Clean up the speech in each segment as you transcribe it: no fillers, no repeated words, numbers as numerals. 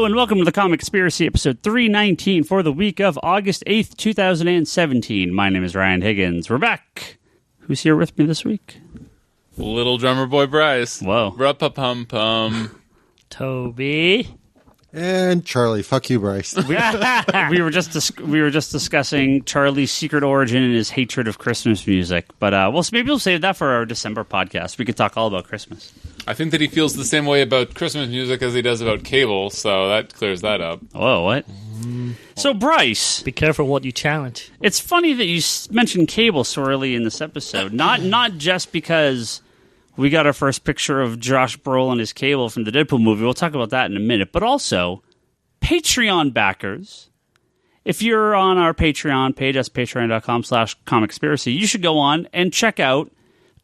and welcome to the Comic Conspiracy, episode 319 for the week of August 8th, 2017. My name is Ryan Higgins. We're back. Who's here with me this week? Little drummer boy Bryce. Whoa. Rup-a-pum-pum. Toby. And Charlie. Fuck you, Bryce. We were just discussing Charlie's secret origin and his hatred of Christmas music. But maybe we'll save that for our December podcast. We could talk all about Christmas. I think that he feels the same way about Christmas music as he does about cable, so that clears that up. Whoa, what? So, Bryce. Be careful what you challenge. It's funny that you mentioned cable so early in this episode. Not just because we got our first picture of Josh Brolin and his cable from the Deadpool movie. We'll talk about that in a minute. But also, Patreon backers. If you're on our Patreon page, that's patreon.com/comicspiracy, you should go on and check out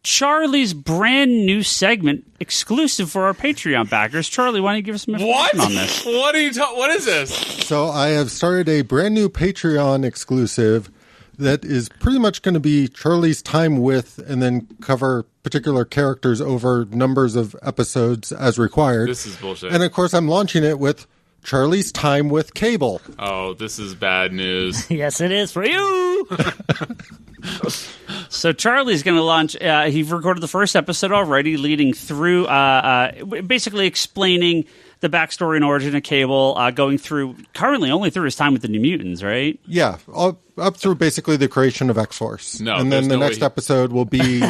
Charlie's brand new segment exclusive for our Patreon backers. Charlie, why don't you give us some information on this? What are you What is this? So I have started a brand new Patreon exclusive that is pretty much going to be Charlie's time with and then cover particular characters over numbers of episodes as required. This is bullshit. And of course I'm launching it with Charlie's time with cable. Oh, this is bad news. Yes, it is for you. So Charlie's going to launch, he recorded the first episode already, leading through, basically explaining the backstory and origin of Cable, going through, currently only through his time with the New Mutants, right? Yeah, up through basically the creation of X-Force. No, and then the next episode will be...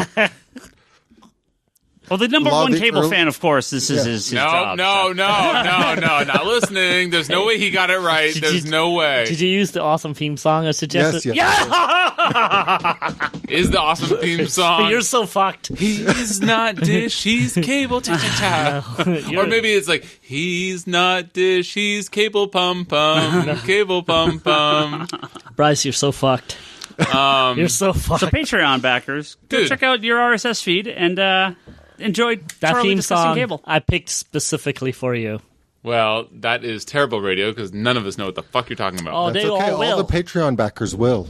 Well, the number one Cable fan, of course, this is his job. No, not listening. There's no way he got it right. There's no way. Did you use the awesome theme song I suggested? Yes. Yeah! Is the awesome theme song. You're so fucked. He's not Dish, he's Cable. Cha-cha-cha. Or maybe it's like, he's not Dish, he's Cable pum-pum. Cable pum-pum. Bryce, you're so fucked. You're so fucked. So Patreon backers, go check out your RSS feed and enjoy that Charlie theme discussing song Cable. I picked specifically for you. Well, that is terrible radio because none of us know what the fuck you're talking about. Oh, That's they okay. all will. All the Patreon backers will.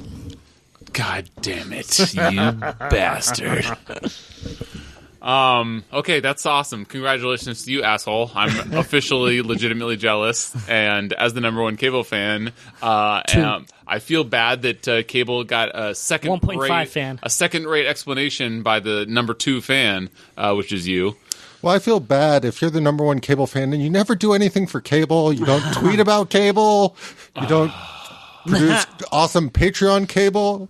God damn it, you bastard. Okay, that's awesome. Congratulations to you, asshole. I'm officially legitimately jealous. And as the number one Cable fan, I feel bad that Cable got a 1.5 fan. A second-rate explanation by the number 2 fan, which is you. Well, I feel bad if you're the number one Cable fan and you never do anything for Cable. You don't tweet about Cable. You don't produce awesome Patreon Cable.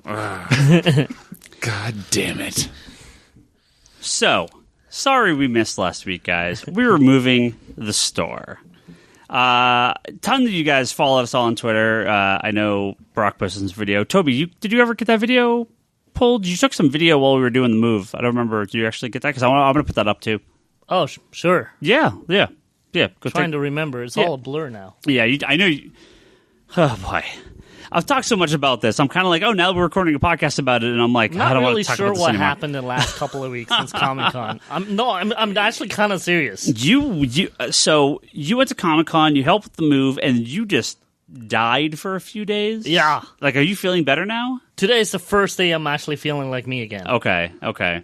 God damn it. So, sorry we missed last week, guys. We were moving the store. Tons of you guys follow us all on Twitter. I know Brock posted this video. Toby, did you ever get that video pulled? You took some video while we were doing the move. I don't remember. Did you actually get that? Because I'm going to put that up too. Oh, sure. Yeah. Trying to remember. It's all a blur now. Yeah, I know. Oh, boy. I've talked so much about this. I'm kind of like, oh, now we're recording a podcast about it, and I'm like, I don't want to talk about this really sure what anymore. happened in the last couple of weeks since Comic-Con. I'm actually kind of serious. So you went to Comic-Con, you helped with the move, and you just died for a few days? Yeah. Like, are you feeling better now? Today's the first day I'm actually feeling like me again. Okay.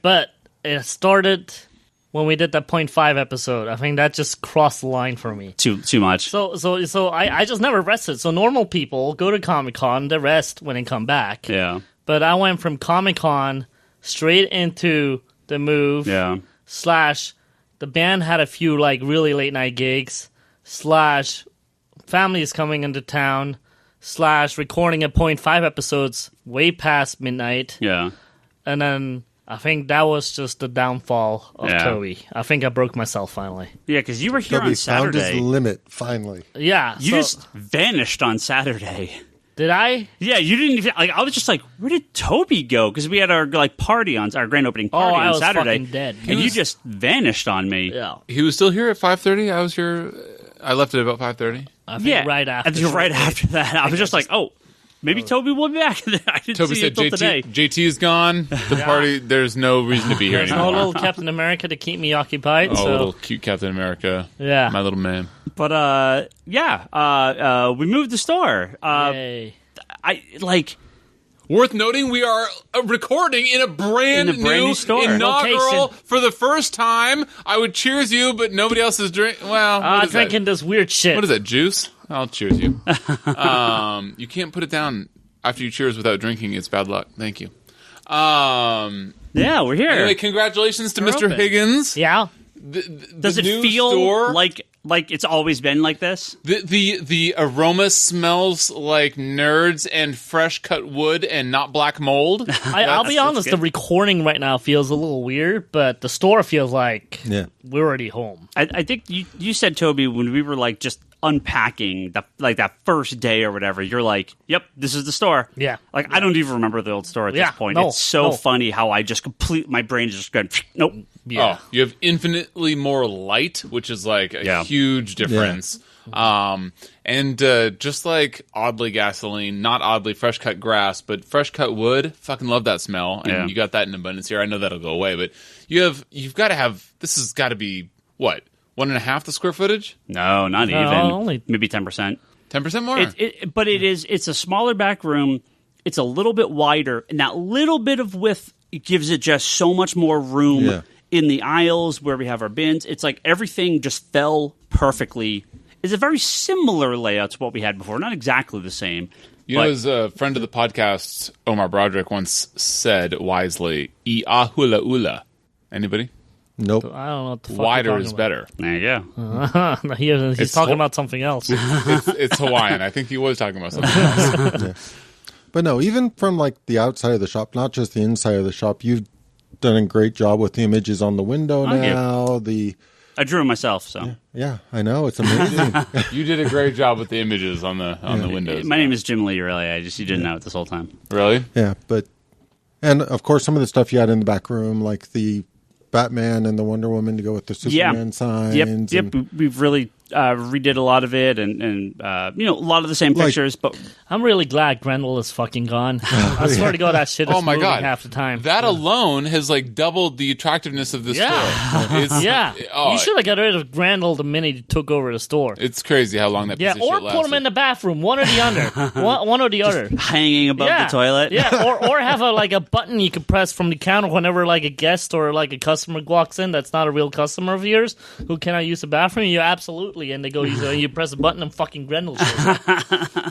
But it started when we did that 0.5 episode. I think that just crossed the line for me. Too much. So I just never rested. So normal people go to Comic-Con, they rest when they come back. Yeah. But I went from Comic-Con straight into the move. Yeah. / the band had a few like really late night gigs. / family is coming into town. / recording a 0.5 episodes way past midnight. Yeah. And then I think that was just the downfall of Toby. I think I broke myself finally. Yeah, because you were here Toby on Saturday. found his limit, finally. Yeah. You just vanished on Saturday. Did I? Yeah, you didn't even... Like, I was just like, where did Toby go? Because we had our party on... Our grand opening party on I was Saturday. fucking dead. And you just vanished on me. Yeah. He was still here at 5:30. I was here. I left at about 5:30. I think right after. I think right after that. I was just like, oh... Maybe Toby will be back. I didn't Toby see said, him till today. JT is gone. The party, there's no reason to be here There's anymore. no little Captain America to keep me occupied. Oh, so. little cute Captain America. Yeah. My little man. But, we moved the store. Yay. Worth noting, we are recording in a brand new store. inaugural Location. for the first time. I would cheers you, but nobody else is drinking. Well, what is drinking that? this weird shit. What is that, juice? I'll cheers you. You can't put it down after you cheers without drinking. It's bad luck. Thank you. Yeah, we're here. Anyway, congratulations to We're Mr. open. Higgins. Yeah. Does it new feel store, like it's always been like this? the aroma smells like nerds and fresh cut wood and not black mold? I'll be honest, good. the recording right now feels a little weird, but the store feels like we're already home. I think you said, Toby, when we were like just unpacking that first day or whatever, you're like, yep, this is the store. Yeah. Like, I don't even remember the old store at this point. No, it's so funny how I just my brain just going, nope. Yeah. Oh, you have infinitely more light, which is like a huge difference. And just like oddly gasoline, not oddly fresh cut grass, but fresh cut wood. Fucking love that smell, and you got that in abundance here. I know that'll go away, but you've got to have. This has got to be what, 1.5 the square footage? No, not even. only maybe 10%. 10% more. But it's a smaller back room. It's a little bit wider, and that little bit of width gives it just so much more room. Yeah. In the aisles where we have our bins. It's like everything just fell perfectly. It's a very similar layout to what we had before. Not exactly the same. You know, as a friend of the podcast, Omar Broderick, once said wisely, "I hula ula." Anybody? Nope. I don't know what the fuck Wider you're is talking better. There you go. about. He's talking about something else. It's Hawaiian. I think he was talking about something else. But no, even from like the outside of the shop, not just the inside of the shop, you've done a great job with the images on the window now. I drew it myself, so. Yeah, I know. It's amazing. You did a great job with the images on the windows. My name is Jim Lee, really. You didn't know it this whole time. Really? Yeah, and of course, some of the stuff you had in the back room, like the Batman and the Wonder Woman to go with the Superman signs. Yep. We've really redid a lot of it, and a lot of the same pictures. But I'm really glad Grendel is fucking gone. I swear to God, that shit is Oh my moving god! half the time. That alone has like doubled the attractiveness of this store. It's, You should have got rid of Grendel the minute you took over the store. It's crazy how long that piece of or shit lasted. put him in the bathroom, one or the other, one or the other. hanging above the toilet. Yeah, or have a button you could press from the counter whenever like a guest or like a customer walks in that's not a real customer of yours who cannot use the bathroom. You absolutely, and they go you press a button and fucking Grendel shows up.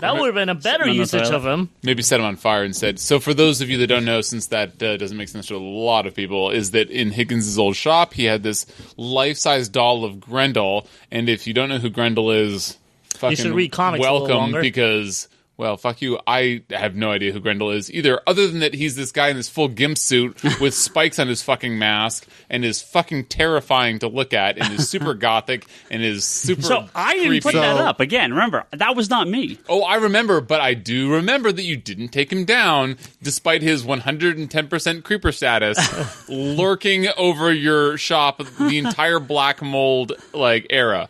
That would have been a better usage of him. Maybe set him on fire instead. So for those of you that don't know, since that doesn't make sense to a lot of people, is that in Higgins' old shop, he had this life-size doll of Grendel, and if you don't know who Grendel is, fucking You should read comics a little welcome, longer. because... Well, fuck you. I have no idea who Grendel is either, other than that he's this guy in this full gimp suit with spikes on his fucking mask and is fucking terrifying to look at and is super gothic and is super So I didn't creepy. put that up. Again, remember, that was not me. Oh, I remember, but I do remember that you didn't take him down despite his 110% creeper status lurking over your shop the entire black mold era.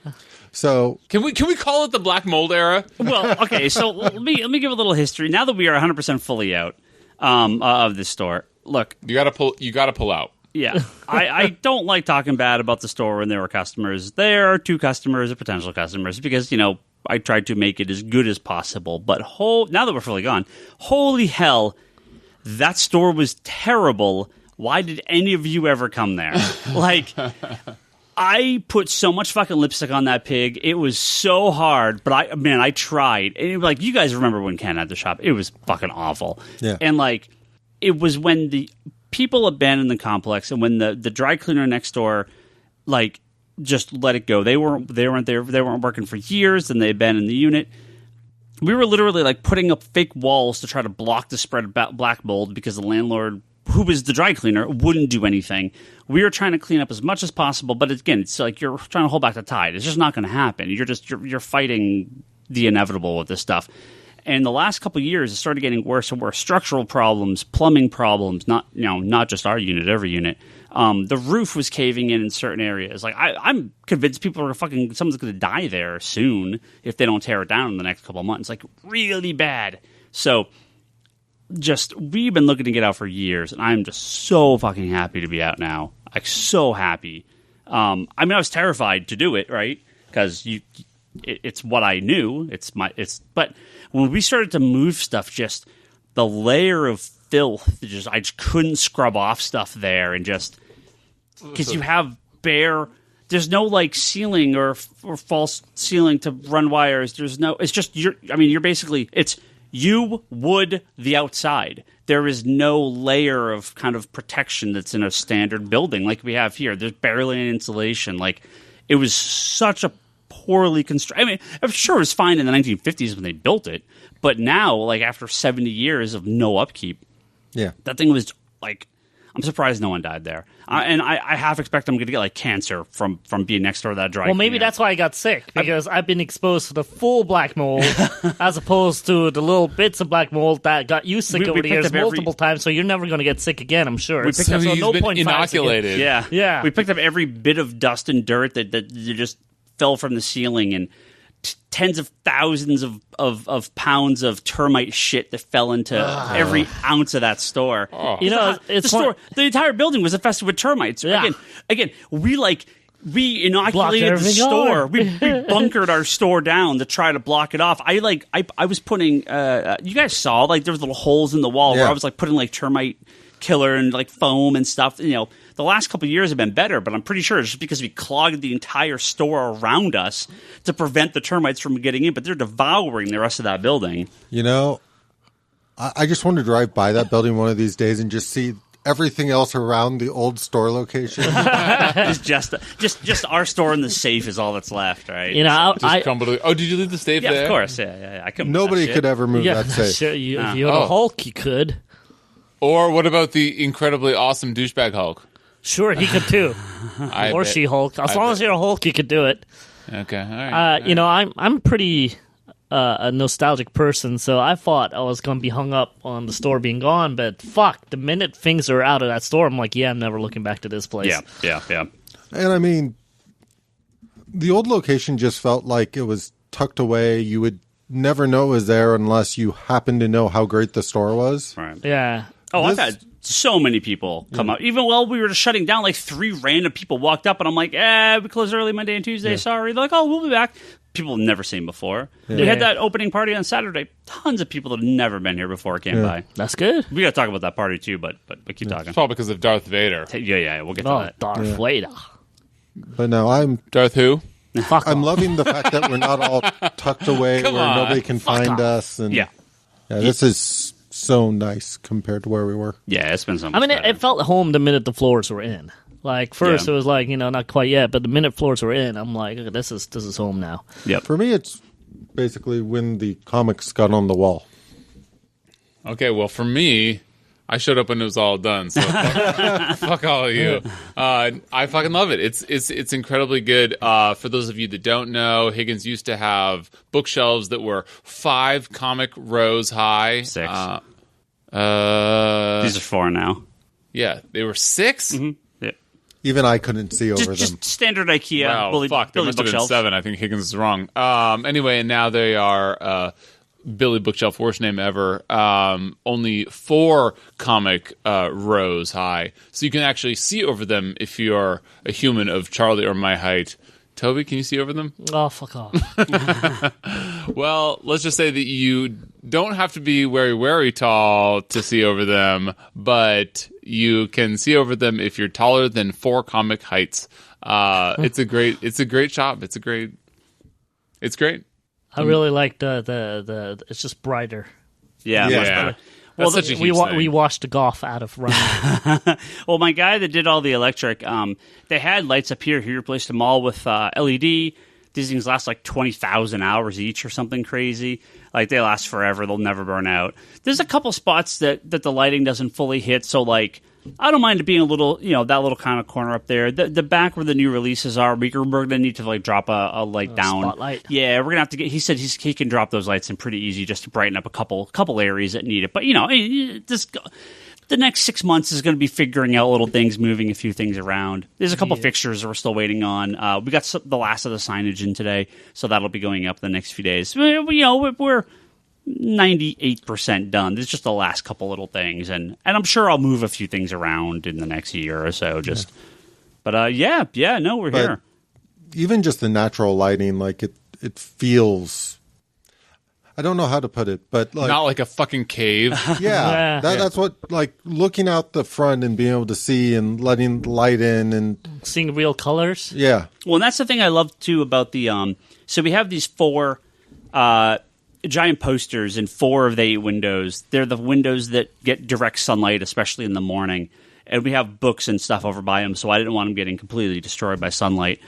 So Can we call it the black mold era? Well, okay, so let me give a little history. Now that we are 100% fully out of this store, look, You gotta pull out. yeah, I don't like talking bad about the store when there were customers. There are 2 customers or potential customers because, I tried to make it as good as possible. But now that we're fully gone, holy hell, that store was terrible. Why did any of you ever come there? I put so much fucking lipstick on that pig. It was so hard, but I tried. And you guys remember when Ken had the shop? It was fucking awful. Yeah. And it was when the people abandoned the complex and when the dry cleaner next door, just let it go. They weren't there. They weren't working for years, and they abandoned the unit. We were literally putting up fake walls to try to block the spread of black mold because the landlord, who was the dry cleaner, wouldn't do anything. We were trying to clean up as much as possible, but again, it's you're trying to hold back the tide. It's just not going to happen. You're fighting the inevitable with this stuff. And the last couple of years, it started getting worse and worse. Structural problems, plumbing problems, not just our unit, every unit. The roof was caving in certain areas. I'm convinced someone's going to die there soon if they don't tear it down in the next couple of months. Really bad. So we've been looking to get out for years, and I'm just so fucking happy to be out now. So happy. I was terrified to do it, right? Because it's what I knew. But when we started to move stuff, the layer of filth. I just couldn't scrub off stuff there, and just because you have bare. There's no like ceiling or false ceiling to run wires. There's no. It's just you're basically it's you wood the outside. There is no layer of kind of protection that's in a standard building like we have here. There's barely any insulation. Like it was such a poorly constructed. I mean, I'm sure it was fine in the 1950s when they built it, but now like after 70 years of no upkeep, that thing was like. I'm surprised no one died there. And I half expect I'm going to get like cancer from being next door to that dry Well, maybe cleaner. that's why I got sick, because I've been exposed to the full black mold as opposed to the little bits of black mold that got you sick over the years multiple times, so you're never going to get sick again, I'm sure. So he's been inoculated. Yeah. We picked up every bit of dust and dirt that just fell from the ceiling, and tens of thousands of pounds of termite shit that fell into every ounce of that store. You know, the entire building was infested with termites. Yeah. Again, we inoculated the store. We bunkered our store down to try to block it off. I was putting. You guys saw like there was little holes in the wall where I was like putting like termite killer and like foam and stuff. You know, the last couple of years have been better, but I'm pretty sure it's just because we clogged the entire store around us to prevent the termites from getting in. But they're devouring the rest of that building. You know, I just want to drive by that building one of these days and just see everything else around the old store location. just our store and the safe is all that's left, right? You know, did you leave the safe there? Yeah, of course. Yeah. I couldn't. Nobody could ever move that safe. Sure, if you had a Hulk, you could. Or what about the incredibly awesome douchebag Hulk? Sure, he could too. Or She-Hulk. As long as you're a Hulk, you could do it. Okay, all right. You know, I'm pretty a nostalgic person, so I thought I was going to be hung up on the store being gone, but fuck, the minute things are out of that store, I'm like, yeah, I'm never looking back to this place. Yeah. And I mean, the old location just felt like it was tucked away. You would never know it was there unless you happened to know how great the store was. Right. Yeah. Oh, I've had so many people come up. Even while we were just shutting down, like 3 random people walked up, and I'm like, we close early Monday and Tuesday, sorry. They're like, oh, we'll be back. People have never seen before. We had that opening party on Saturday. Tons of people that have never been here before came by. That's good. We got to talk about that party, too, but keep talking. It's probably because of Darth Vader. Yeah, we'll get to that. Darth Vader. But no, I'm Darth who? I'm loving the fact that we're not all tucked away where nobody can find us. And this is so nice compared to where we were. Yeah, it's been so much I mean, better. it felt home the minute the floors were in. Like, first it was like, you know, not quite yet, but the minute floors were in, I'm like, okay, this is home now. Yep. For me, it's basically when the comics got on the wall. Okay, well, for me, I showed up when it was all done, so fuck all of you. I fucking love it. It's incredibly good. For those of you that don't know, Higgins used to have bookshelves that were 5 comic rows high. 6. These are 4 now. Yeah, they were 6? Mm-hmm. Yeah. Even I couldn't see over them. Just standard IKEA. Wow, fuck, there must have been 7. I think Higgins is wrong. Anyway, and now they are... Billy Bookshelf, worst name ever. Only 4 comic rows high, so you can actually see over them if you're a human of Charlie or my height. Toby, can you see over them? Oh, fuck off. Well, let's just say that you don't have to be very, very tall to see over them, but you can see over them if you're taller than 4 comic heights. It's a great shop. It's great. I really like the it's just brighter. Yeah. Yeah. Well, that's such a huge thing. We washed the golf out of Ryan. Well, my guy that did all the electric, they had lights up here. He replaced them all with LED. These things last like 20,000 hours each or something crazy. Like, they last forever. They'll never burn out. There's a couple spots that the lighting doesn't fully hit, so like, I don't mind it being a little, that little kind of corner up there. The back where the new releases are, we're going to need to like drop a light down. Spotlight. Yeah, we're going to have to get. He said he can drop those lights in pretty easy just to brighten up a couple areas that need it. But the next 6 months is going to be figuring out little things, moving a few things around. There's a couple fixtures that we're still waiting on. We got the last of the signage in today, so that'll be going up the next few days. We're 98% done. There's just the last couple little things, and I'm sure I'll move a few things around in the next year or so. But we're here. Even just the natural lighting, like it feels. I don't know how to put it, but like not like a fucking cave. Yeah, that's what, like, looking out the front and being able to see and letting light in and seeing real colors. Yeah. Well, and that's the thing I love too about the so we have these 4 giant posters in 4 of the 8 windows. They're the windows that get direct sunlight, especially in the morning. And we have books and stuff over by them, so I didn't want them getting completely destroyed by sunlight.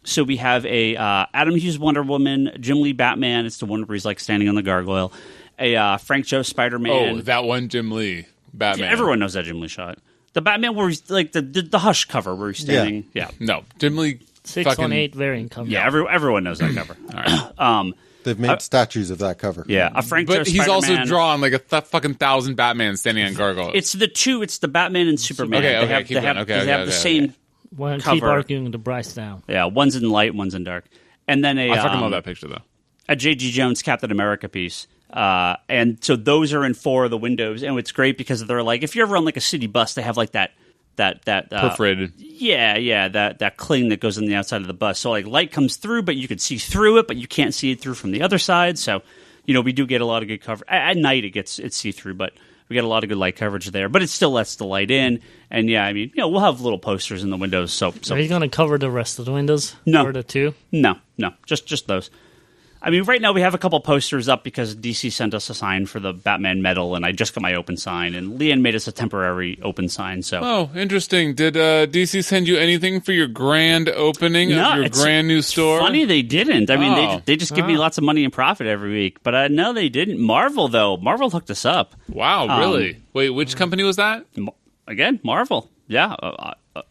So we have a Adam Hughes Wonder Woman, Jim Lee Batman. It's the one where he's like standing on the gargoyle. A Frank Joe Spider-Man. Oh, that one Jim Lee Batman. Yeah, everyone knows that Jim Lee shot. The Batman where he's like the Hush cover where he's standing. Yeah. No, Jim Lee. 618 variant cover. Yeah, everyone knows that cover. All right. They've made statues of that cover. Yeah, a Frank Joe But he's Spider-Man. also drawn like a fucking 1,000 Batman standing on gargoyles. It's the 2. It's the Batman and Superman. Okay, They have the same. Well, keep cover. arguing the Bryce down. Yeah, one's in light, one's in dark, and then I fucking love that picture though. A J.G. Jones Captain America piece. And so those are in 4 of the windows, and it's great because they're like, if you're ever on like a city bus, they have like that Perforated. that cling that goes on the outside of the bus. So like light comes through, but you can see through it, but you can't see it through from the other side. So we do get a lot of good cover at night. It's see through, but we get a lot of good light coverage there. But it still lets the light in, and we'll have little posters in the windows. So Are you going to cover the rest of the windows? No. For the 2? No, just those. I mean, right now we have a couple posters up because DC sent us a sign for the Batman medal, and I just got my open sign, and Leanne made us a temporary open sign. So, oh, interesting. Did DC send you anything for your grand opening of your brand new store? Funny they didn't. I mean, they just give me lots of money and profit every week, but no, they didn't. Marvel hooked us up. Wow, really? Wait, which company was that? Again, Marvel. Yeah,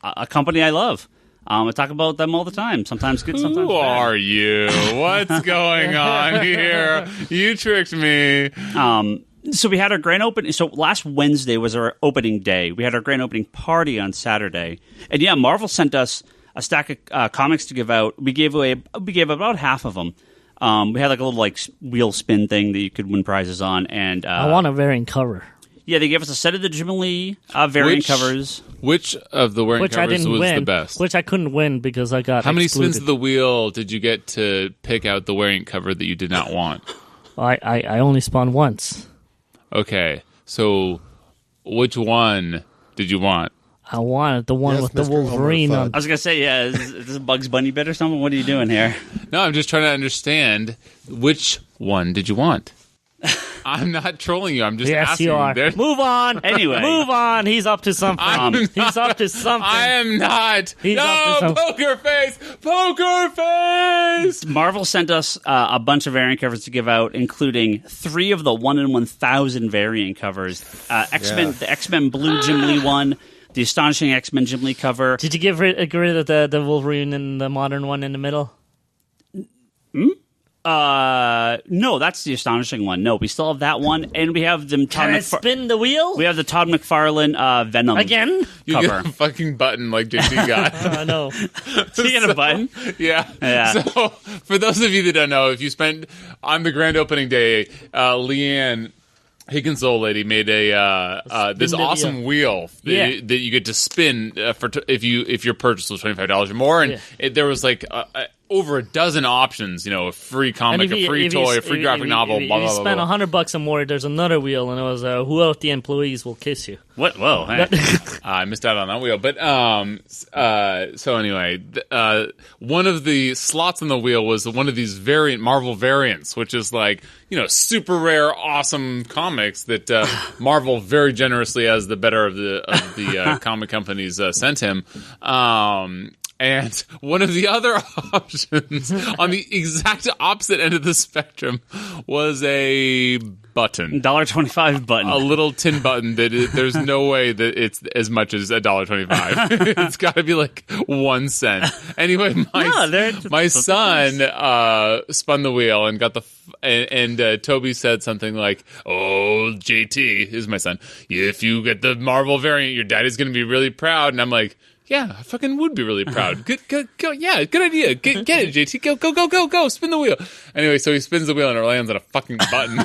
a company I love. I talk about them all the time. Sometimes good, sometimes Who bad. are you? What's going on here? You tricked me. So we had our grand opening. So last Wednesday was our opening day. We had our grand opening party on Saturday, and Marvel sent us a stack of comics to give out. We gave about half of them. We had like a little like wheel spin thing that you could win prizes on, and I want a variant cover. Yeah, they gave us a set of the Jim Lee variant covers. Which of the wearing Which I covers didn't was win, the best? Which I couldn't win because I got How many excluded. spins of the wheel did you get to pick out the variant cover that you did not want? I only spun once. Okay, so which one did you want? I wanted the one with the Mr. Wolverine Homer on. I was gonna say, is this a Bugs Bunny bit or something? What are you doing here? No, I'm just trying to understand which one did you want? I'm not trolling you. I'm just Yes, asking. you are. Move on. Anyway. Move on. He's up to something. He's up to something. I am not. He's up to No, something. poker face. Poker face. Marvel sent us a bunch of variant covers to give out, including 3 of the 1 in 1,000 variant covers. X-Men, the X-Men Blue Jim Lee one, the Astonishing X-Men Jim Lee cover. Did you get rid of the Wolverine and the modern one in the middle? No, that's the Astonishing one. No, we still have that one, and we have them. Can I spin the wheel? We have the Todd McFarlane Venom Again? You cover. get a fucking button like JT got. I know. Do you get a button? Yeah. So, for those of you that don't know, if you spent on the grand opening day, Leanne Higgins, old lady, made a this awesome wheel that you get to spin if your purchase was $25 or more, and there was like over a dozen options. A free comic, a free toy, a free graphic novel. If blah you blah spend blah. $100 or more, there's another wheel, and it was who else the employees will kiss you. What? Whoa! Hey. I missed out on that wheel, but so anyway, one of the slots on the wheel was one of these Marvel variants, which is like super rare, awesome comics that Marvel very generously, as the better of the comic companies, sent him. And one of the other options on the exact opposite end of the spectrum was a button. $1.25 button. A little tin button that there's no way that it's as much as $1.25. It's got to be like 1 cent. Anyway, my son spun the wheel and got and Toby said something like, "Oh, JT is my son. If you get the Marvel variant, your daddy's going to be really proud." And I'm like, yeah, I fucking would be really proud. Good, yeah, good idea. Get it, JT. Go, spin the wheel. Anyway, so he spins the wheel and it lands on a fucking button.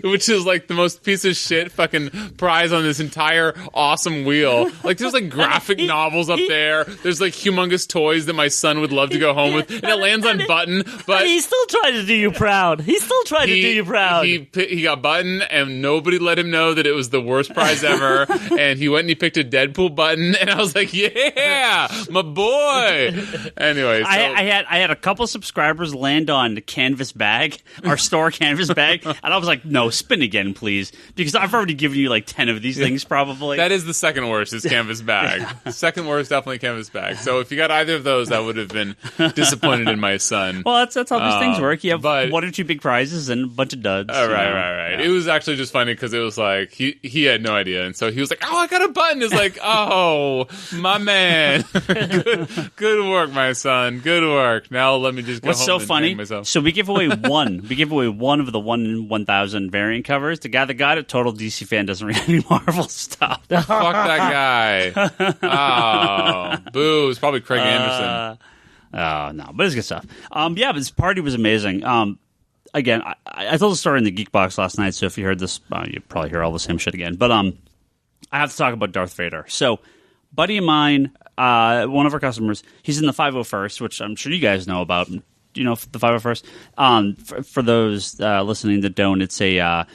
which is like the most piece of shit fucking prize on this entire awesome wheel. Like there's like graphic novels up there. There's like humongous toys that my son would love to go home with, and it lands on Button. But he's still trying to do you proud. He's still trying to do you proud. He got Button, and nobody let him know that it was the worst prize ever. And he went and he picked a Deadpool Button, and I was like, yeah, my boy. Anyway, so. I had a couple subscribers land on the canvas bag, our store canvas bag, and I was like, no, spin again, please, because I've already given you like 10 of these things, probably. That is the second worst, is canvas bag. Second worst, definitely canvas bag. So if you got either of those, I would have been disappointed in my son. Well, that's how these things work. You have one or two big prizes and a bunch of duds. Right. Yeah. It was actually just funny because it was like he had no idea, and so he was like, "Oh, I got a Button." It's like, "Oh, my man, good work, my son. Good work. Now let me just go What's home so funny? Myself." So we give away one. We give away one of the 1 in 1,000 variant covers. The guy that got it, total DC fan, doesn't read any Marvel stuff. Fuck that guy. Oh, boo. It's probably Craig Anderson. Oh, no, but it's good stuff. Yeah, but this party was amazing. Again, I told the story in the Geek Box last night, so if you heard this, you probably hear all the same shit again. But I have to talk about Darth Vader. So, buddy of mine, one of our customers, he's in the 501st, which I'm sure you guys know about. You know the 501st? For those listening that don't, it's a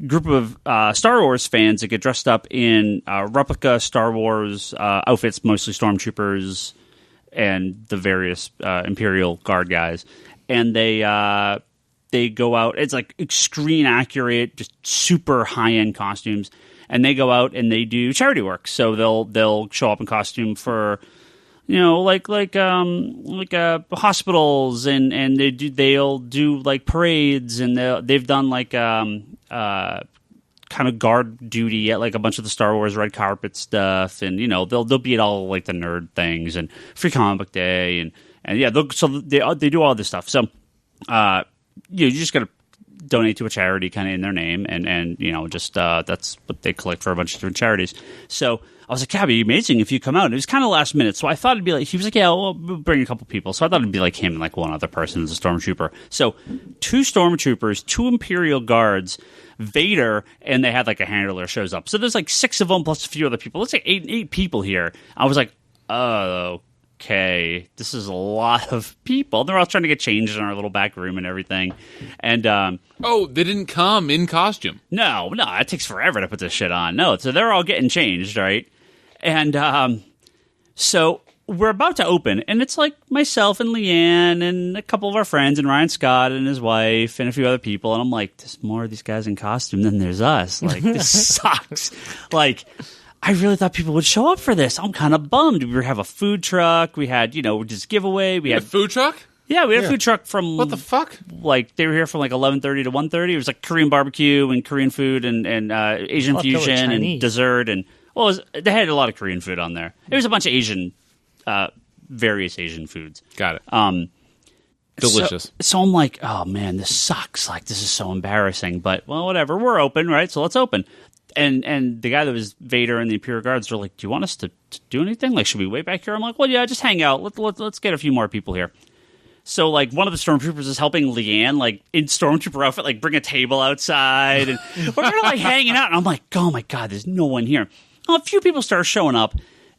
group of Star Wars fans that get dressed up in replica Star Wars outfits, mostly stormtroopers and the various Imperial Guard guys. And they go out. It's like screen accurate, just super high end costumes, and they go out and they do charity work. So they'll show up in costume for like hospitals, and they'll do like parades, and they've done like kind of guard duty at like a bunch of the Star Wars red carpet stuff, and they'll be at all like the nerd things and Free Comic Book Day, and yeah, they do all this stuff. So. You just got to donate to a charity kind of in their name, and just that's what they collect for a bunch of different charities. So I was like, yeah, it'd be amazing if you come out. And it was kind of last minute, so I thought it'd be like, he was like, yeah, we'll bring a couple people. So I thought it'd be like him and like one other person as a stormtrooper. So 2 stormtroopers, 2 Imperial guards, Vader, and they had like a handler shows up. So there's like 6 of them plus a few other people. Let's say 8 people here. I was like, oh. Okay, this is a lot of people. They're all trying to get changed in our little back room and everything. And they didn't come in costume. No, it takes forever to put this shit on. No, so they're all getting changed, right? And so we're about to open, and it's like myself and Leanne and a couple of our friends and Ryan Scott and his wife and a few other people. And I'm like, there's more of these guys in costume than there's us. Like, this sucks. Like, I really thought people would show up for this. I'm kind of bummed. We have a food truck. We had, just giveaway. We had a food truck? Yeah, we had a food truck from... What the fuck? Like, they were here from like 11:30 to 1:30. It was like Korean barbecue and Korean food and Asian fusion and dessert. And, they had a lot of Korean food on there. It was a bunch of Asian, various Asian foods. Got it. Delicious. So I'm like, oh man, this sucks. Like, this is so embarrassing. But, well, whatever. We're open, right? So let's open. And the guy that was Vader and the Imperial Guards were like, do you want us to do anything? Like, should we wait back here? I'm like, well, yeah, just hang out. Let's get a few more people here. So, like, one of the stormtroopers is helping Leanne, like, in stormtrooper outfit, like, bring a table outside. And we're kind of, like, hanging out. And I'm like, oh, my God, there's no one here. Well, a few people start showing up.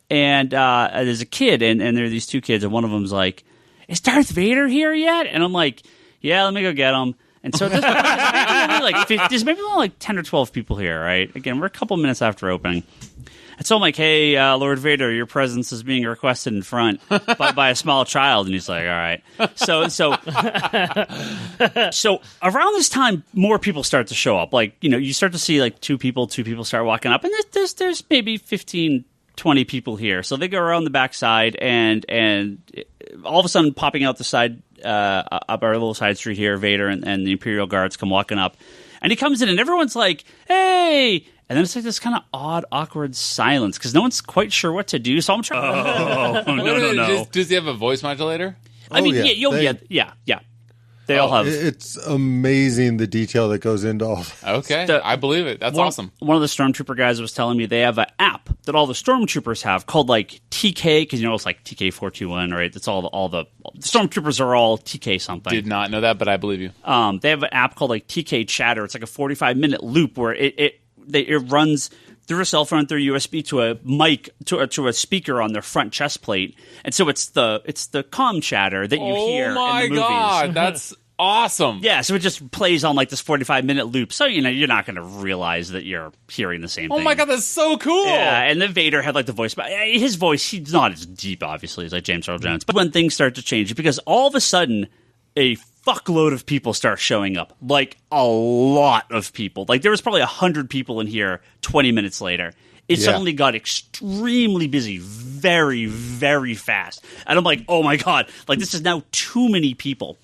And there's a kid, and there are these 2 kids. And one of them's like, is Darth Vader here yet? And I'm like, yeah, let me go get him. And so there's maybe only like 10 or 12 people here, right? Again, we're a couple minutes after opening. And so I'm like, hey, Lord Vader, your presence is being requested in front by a small child. And he's like, all right. So around this time, more people start to show up. Like, you start to see like two people start walking up. And there's maybe 15, 20 people here. So they go around the backside and all of a sudden popping out the side, up our little side street here, Vader and the Imperial Guards come walking up. And he comes in and everyone's like, hey! And then it's like this kind of odd, awkward silence because no one's quite sure what to do. So I'm trying. No. Does he have a voice modulator? I mean, yeah. They all have. It's amazing the detail that goes into all that. Okay, I believe it. That's awesome. One of the Stormtrooper guys was telling me they have an app that all the Stormtroopers have called like TK, because it's like TK421, right? It's all the Stormtroopers are all TK something. Did not know that, but I believe you. They have an app called like TK Chatter. It's like a 45-minute loop where it runs through a cell phone, through USB to a mic, to a speaker on their front chest plate, and so it's the comm chatter that you hear in the movies. Oh my god, that's awesome! Yeah, so it just plays on like this 45-minute loop, so you're not going to realize that you're hearing the same thing. Oh my god, that's so cool! Yeah, and then Vader had like the voice, but his voice, he's not as deep, obviously, as like James Earl Jones. But when things start to change, because all of a sudden a fuckload of people start showing up, like a lot of people. Like there was probably 100 people in here 20 minutes later. It suddenly got extremely busy very, very fast. And I'm like, oh my god, like this is now too many people.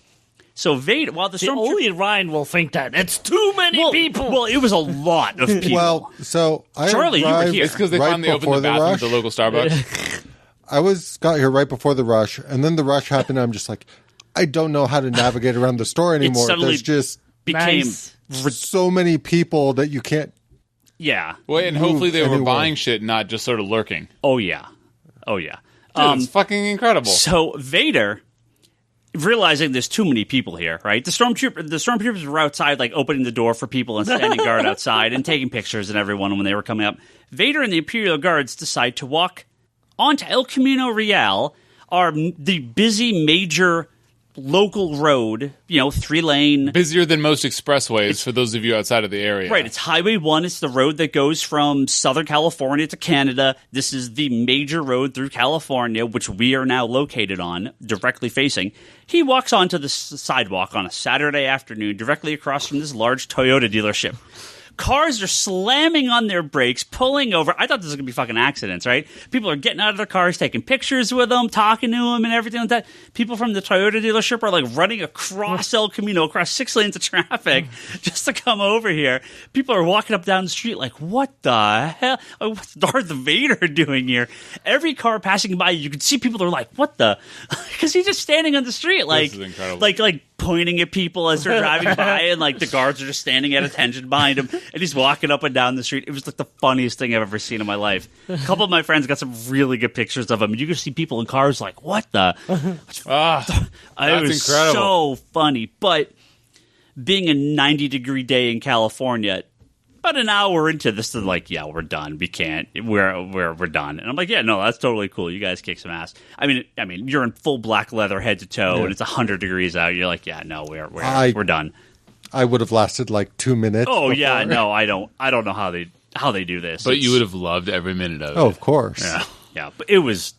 So Vader, while the Stormtrooper... Only Ryan will think that. It's too many people! Well, it was a lot of people. Well, so I Charlie, you were here. It's because they finally opened the bathroom at the local Starbucks. I got here right before the rush, and then the rush happened, and I'm just like, I don't know how to navigate around the store anymore. There's just became so many people that you can't. Yeah. Well, and hopefully they were buying shit, not just sort of lurking. Oh yeah. Dude, it's fucking incredible. So Vader, realizing there's too many people here, right? The stormtroopers were outside, like opening the door for people and standing guard outside and taking pictures of everyone when they were coming up. Vader and the Imperial Guards decide to walk onto El Camino Real, the busy major local road, 3-lane. Busier than most expressways for those of you outside of the area. Right, it's Highway 1. It's the road that goes from Southern California to Canada. This is the major road through California, which we are now located on, directly facing. He walks onto the sidewalk on a Saturday afternoon, directly across from this large Toyota dealership. Cars are slamming on their brakes, pulling over. I thought this was going to be fucking accidents, right? People are getting out of their cars, taking pictures with them, talking to them and everything like that. People from the Toyota dealership are like running across El Camino, across 6 lanes of traffic just to come over here. People are walking up down the street like, what the hell? What's Darth Vader doing here? Every car passing by, you can see people are like, what the? Because he's just standing on the street like, this is incredible. like pointing at people as they're driving by, and like the guards are just standing at attention behind him, and he's walking up and down the street. It was like the funniest thing I've ever seen in my life. A couple of my friends got some really good pictures of him, and you can see people in cars like, what the? That's it was incredible. So funny. But being a 90-degree day in California, about an hour into this, they're like, yeah, we're done. We can't. We're done. And I'm like, yeah, no, that's totally cool. You guys kick some ass. I mean, you're in full black leather head to toe, and it's 100 degrees out. You're like, yeah, no, we're done. I would have lasted like 2 minutes. Oh before. Yeah, no, I don't know how they do this. But you would have loved every minute of it. Oh, of course. Yeah, but it was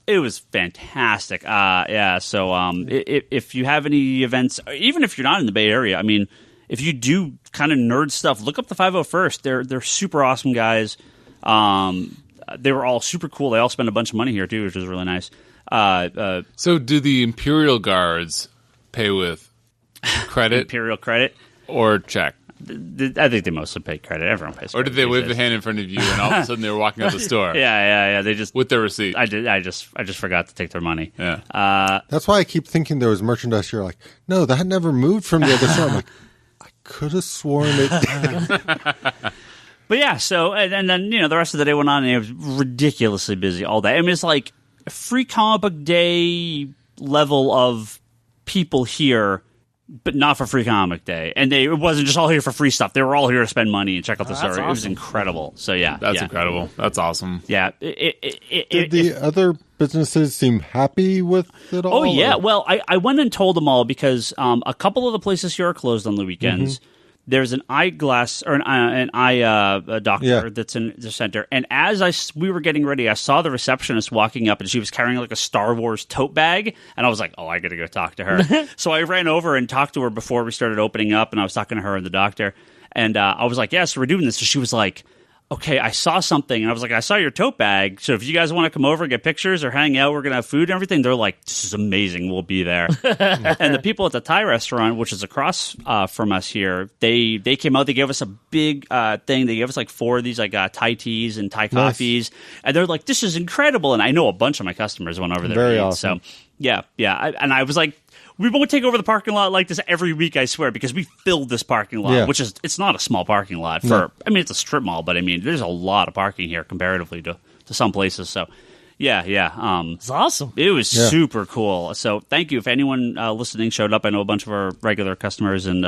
fantastic. So if you have any events, even if you're not in the Bay Area, I mean, if you do kind of nerd stuff, look up the 501st. They're super awesome guys. They were all super cool. They all spent a bunch of money here too, which was really nice. So do the Imperial Guards pay with credit? Imperial credit or check? I think they mostly pay credit. Everyone pays credit. Or did they wave the hand in front of you and all of a sudden they were walking out the store? Yeah. They just with their receipt. I just forgot to take their money. Yeah. That's why I keep thinking there was merchandise. You're like, no, that never moved from the other store. I'm like, I could have sworn it did. But yeah, so and then the rest of the day went on and it was ridiculously busy all day. I mean, it's like a free comic book day level of people here, but not for free comic day. And it wasn't just all here for free stuff. They were all here to spend money and check out the store. Awesome. It was incredible. So yeah, that's incredible. That's awesome. Yeah. Did the other businesses seem happy with it all? Oh yeah. Or? Well, I went and told them all because a couple of the places here are closed on the weekends. Mm-hmm. There's an eyeglass or an eye doctor that's in the center. And as we were getting ready, I saw the receptionist walking up, and she was carrying like a Star Wars tote bag. And I was like, oh, I got to go talk to her. So I ran over and talked to her before we started opening up, and I was talking to her and the doctor. And I was like, yeah, so we're doing this. So she was like, okay, I saw something. And I was like, I saw your tote bag. So if you guys want to come over and get pictures or hang out, we're going to have food and everything. They're like, this is amazing. We'll be there. And the people at the Thai restaurant, which is across from us here, they came out. They gave us a big thing. They gave us like 4 of these like Thai teas and Thai coffees. And they're like, this is incredible. And I know a bunch of my customers went over there. Very awesome. So yeah. And I was like, We won't take over the parking lot like this every week, I swear, because we filled this parking lot, which is, it's not a small parking lot for, I mean, it's a strip mall, but I mean, there's a lot of parking here comparatively to some places. So, yeah. It's awesome. It was super cool. So, thank you. If anyone listening showed up, I know a bunch of our regular customers and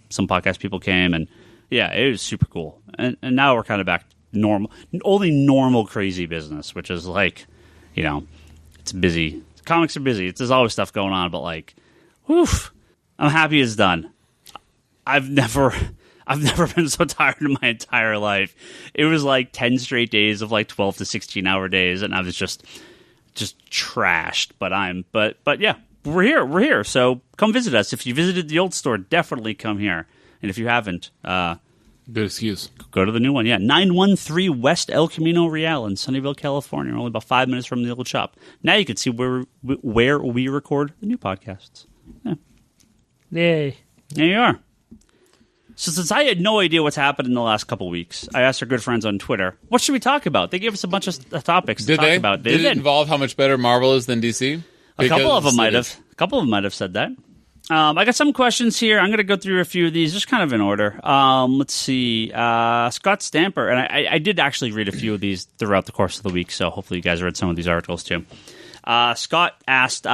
some podcast people came, and yeah, it was super cool. And now we're kind of back to normal, only normal crazy business, which is like, you know, it's busy. Comics are busy. There's always stuff going on, but like, woof, I'm happy it's done. I've never been so tired in my entire life. It was like 10 straight days of like 12 to 16 hour days, and I was just trashed. But yeah, we're here. So come visit us. If you visited the old store, definitely come here. And if you haven't, good excuse. Go to the new one, 913 West El Camino Real in Sunnyvale, California. We're only about 5 minutes from the old shop. Now you can see where we record the new podcasts. Yeah. Yay. There you are. So since I had no idea what's happened in the last couple weeks, I asked our good friends on Twitter, what should we talk about? They gave us a bunch of topics to talk about. Did it involve how much better Marvel is than DC? A couple of them might have said that. I got some questions here. I'm going to go through a few of these, just kind of in order. Let's see. Scott Stamper, and I did actually read a few of these throughout the course of the week, so hopefully you guys read some of these articles too. Scott asked,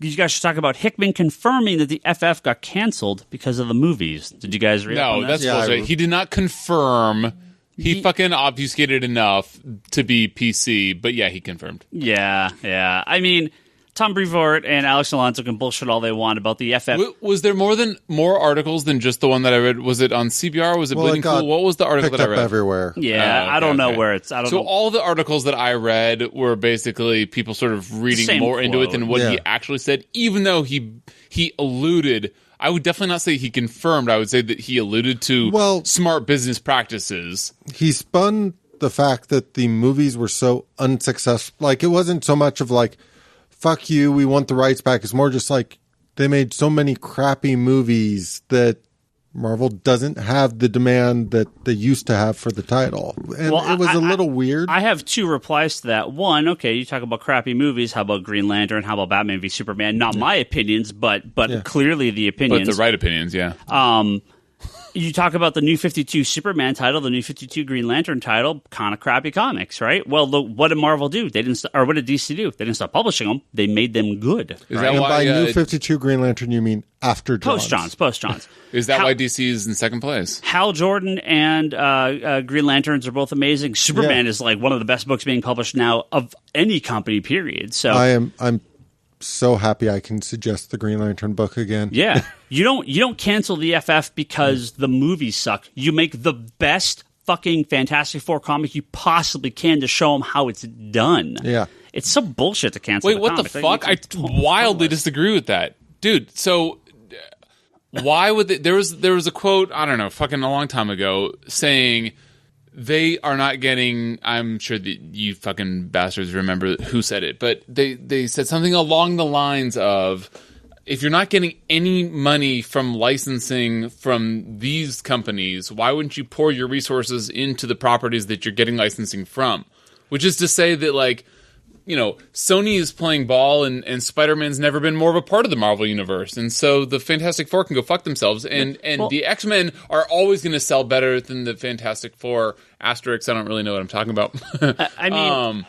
you guys should talk about Hickman confirming that the FF got canceled because of the movies. Did you guys read No, that's bullshit. He did not confirm. He fucking obfuscated enough to be PC, but yeah, he confirmed. Yeah. I mean, Tom Brevoort and Alex Alonso can bullshit all they want about the FF. Was there more articles than just the one that I read? Was it on CBR? Was it Bleeding Cool? What was the article that I read? Everywhere. Yeah, I don't know where it's. I don't know. So all the articles that I read were basically people sort of reading more into it than what he actually said, even though he alluded. I would definitely not say he confirmed. I would say that he alluded to smart business practices. He spun the fact that the movies were so unsuccessful. Like, it wasn't so much of like, fuck you, we want the rights back. It's more just like they made so many crappy movies that Marvel doesn't have the demand that they used to have for the title. And it was a little weird. I have two replies to that. One, okay, you talk about crappy movies. How about Green Lantern? How about Batman v Superman? Not my opinions, but clearly the opinions. But the right opinions, yeah. You talk about the New 52 Superman title, the New 52 Green Lantern title, kind of crappy comics, right? Well, what did Marvel do? They didn't, or what did DC do? They didn't stop publishing them. They made them good. Is that why, by New 52 Green Lantern, you mean after Johns? Post Johns. Is that why DC is in second place? Hal Jordan and Green Lanterns are both amazing. Superman is like one of the best books being published now of any company, period. So I'm so happy I can suggest the Green Lantern book again. Yeah. You don't cancel the FF because the movies suck. You make the best fucking Fantastic Four comic you possibly can to show them how it's done. Yeah. It's so bullshit to cancel Wait, what the fuck? I wildly disagree with that. Dude, so why would they... There was a quote, I don't know, fucking a long time ago, saying... They are not getting... I'm sure that you fucking bastards remember who said it, but they said something along the lines of, if you're not getting any money from licensing from these companies, why wouldn't you pour your resources into the properties that you're getting licensing from? Which is to say that, like, you know, Sony is playing ball and Spider-Man's never been more of a part of the Marvel universe. And so the Fantastic Four can go fuck themselves. And the X-Men are always going to sell better than the Fantastic Four. Asterisk, I don't really know what I'm talking about. I mean,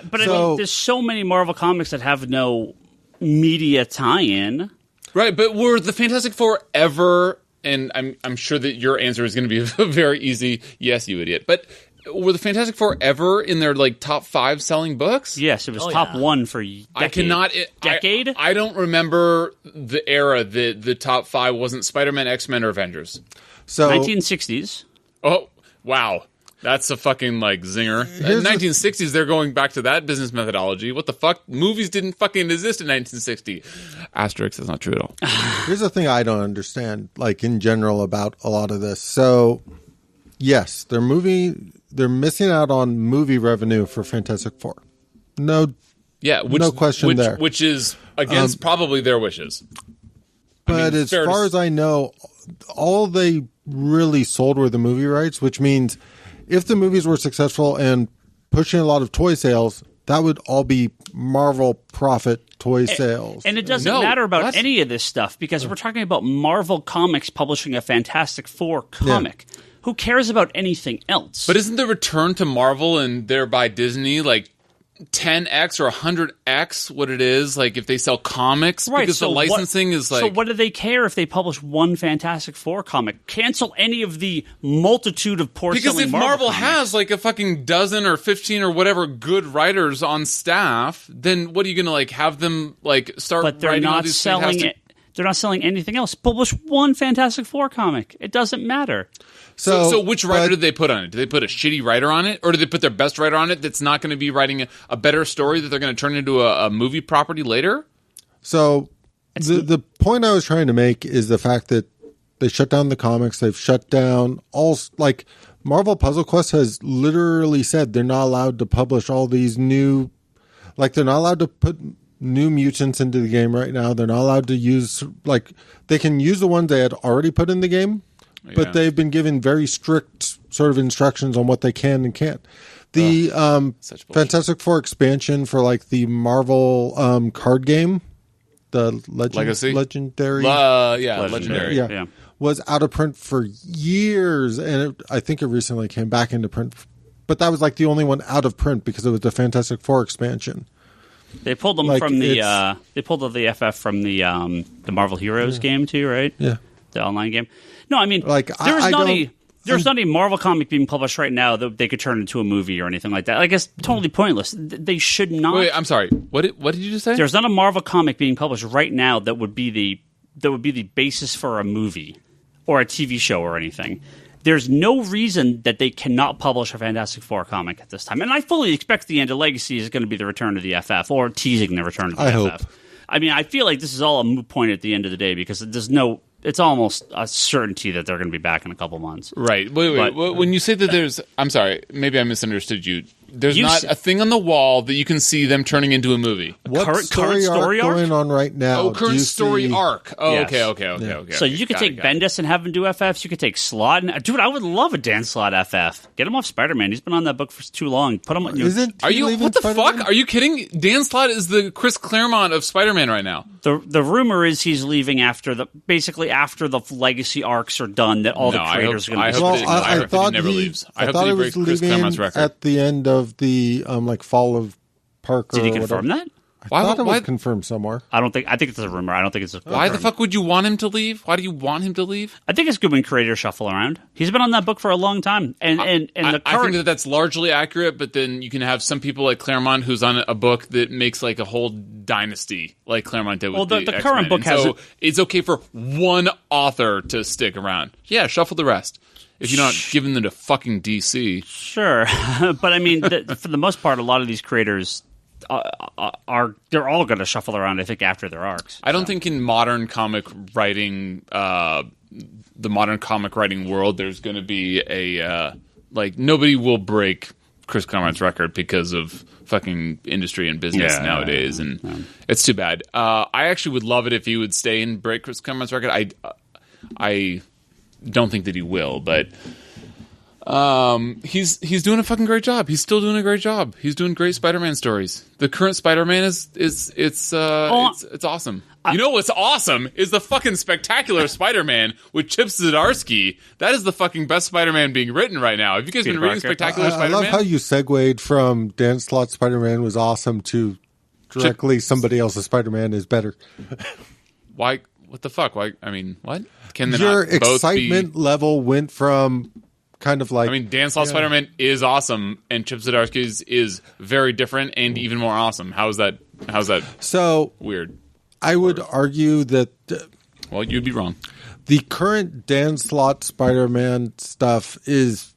there's so many Marvel comics that have no media tie-in. Right, but were the Fantastic Four ever, and I'm sure that your answer is going to be a very easy yes, you idiot, but... Were the Fantastic Four ever in their like top 5 selling books? Yes, it was top 1 for decade. I don't remember the era that the top 5 wasn't Spider-Man, X-Men, or Avengers. So 1960s. Oh wow, that's a fucking like zinger. In 1960s, they're going back to that business methodology. What the fuck? Movies didn't fucking exist in 1960. Asterisk, that's not true at all. Here's the thing I don't understand, like in general, about a lot of this. So yes, they're missing out on movie revenue for Fantastic Four. No question there. Which is against probably their wishes. But as far as I know, all they really sold were the movie rights, which means if the movies were successful and pushing a lot of toy sales, that would all be Marvel profit toy sales. And it doesn't matter about any of this stuff because we're talking about Marvel Comics publishing a Fantastic Four comic. Yeah. Who cares about anything else? But isn't the return to Marvel and thereby Disney like 10x or 100x what it is like if they sell comics? Right, because so the licensing is like... So what do they care if they publish one Fantastic Four comic? Cancel any of the multitude of poor because if Marvel comics. has like a fucking dozen or 15 or whatever good writers on staff, then what are you going to like have them like start but they're writing not all these selling fantastic... They're not selling anything else. Publish one Fantastic Four comic. It doesn't matter. So which writer did they put on it? Did they put a shitty writer on it? Or did they put their best writer on it that's not going to be writing a better story that they're going to turn into a movie property later? So the point I was trying to make is the fact that they shut down the comics. They've shut down all... Like, Marvel Puzzle Quest has literally said they're not allowed to publish all these new... Like, they're not allowed to put new mutants into the game right now. They're not allowed to use... Like, they can use the ones they had already put in the game, but they've been given very strict sort of instructions on what they can and can't. The Fantastic Four expansion for like the Marvel card game, the Legendary, Legendary, was out of print for years, and I think it recently came back into print. But that was like the only one out of print because it was the Fantastic Four expansion. They pulled them from the they pulled the FF from the Marvel Heroes game too, right? Yeah, the online game. No, I mean, like there's not a Marvel comic being published right now that they could turn into a movie or anything like that. I guess totally pointless. They should not. Wait, I'm sorry. What did you just say? There's not a Marvel comic being published right now that would be the basis for a movie or a TV show or anything. There's no reason that they cannot publish a Fantastic Four comic at this time. And I fully expect the end of Legacy is going to be the return of the FF or teasing the return of the FF. Hope. I mean, I feel like this is all a moot point at the end of the day because it's almost a certainty that they're going to be back in a couple months. Right. Wait. When you say that there's... I'm sorry. Maybe I misunderstood you. There's not a thing on the wall that you can see them turning into a movie. What current story arc going on right now? Oh, current story arc. Oh, yes. Okay. So you could take Bendis and have him do FFs. You could take Slott. Dude, I would love a Dan Slott FF. Get him off SpiderMan. He's been on that book for too long. Put him on... Are you... What the fuck? Are you kidding? Dan Slott is the Chris Claremont of SpiderMan right now. The rumor is he's leaving after the legacy arcs are done. That all the creators are going to be. I thought he never leaves. I thought he was leaving at the end of the fall of Parker. Did he confirm that? I thought it was confirmed somewhere. I think it's a rumor. I don't think it's a. Why the fuck would you want him to leave? Why do you want him to leave? I think it's good when creators shuffle around. He's been on that book for a long time, I think that's largely accurate. But then you can have some people like Claremont who's on a book that makes like a whole dynasty, like Claremont did with the current book has. So it's okay for one author to stick around. Yeah, shuffle the rest. If you're not giving them to fucking DC. Sure. But I mean, for the most part, a lot of these creators they're all going to shuffle around, I think, after their arcs. I don't think in modern comic writing, the modern comic writing world, there's going to be nobody will break Chris Claremont's record because of fucking industry and business nowadays. And it's too bad. I actually would love it if he would stay and break Chris Claremont's record. I don't think that he will, but he's doing a fucking great job. He's still doing a great job. He's doing great Spider-Man stories. The current Spider-Man it's awesome. You know what's awesome is the fucking Spectacular Spider-Man with Chip Zdarsky. That is the fucking best Spider-Man being written right now. Have you guys been reading Spectacular Spider-Man? I love how you segued from Dan Slott's Spider-Man was awesome to directly somebody else's Spider-Man is better. Why? What the fuck? Why? I mean, what? Can your excitement level went from kind of like... I mean, Dan Slott's Spider-Man is awesome, and Chip Zdarsky's is very different and even more awesome. How's that so weird? I would argue that... well, you'd be wrong. The current Dan Slott Spider-Man stuff is...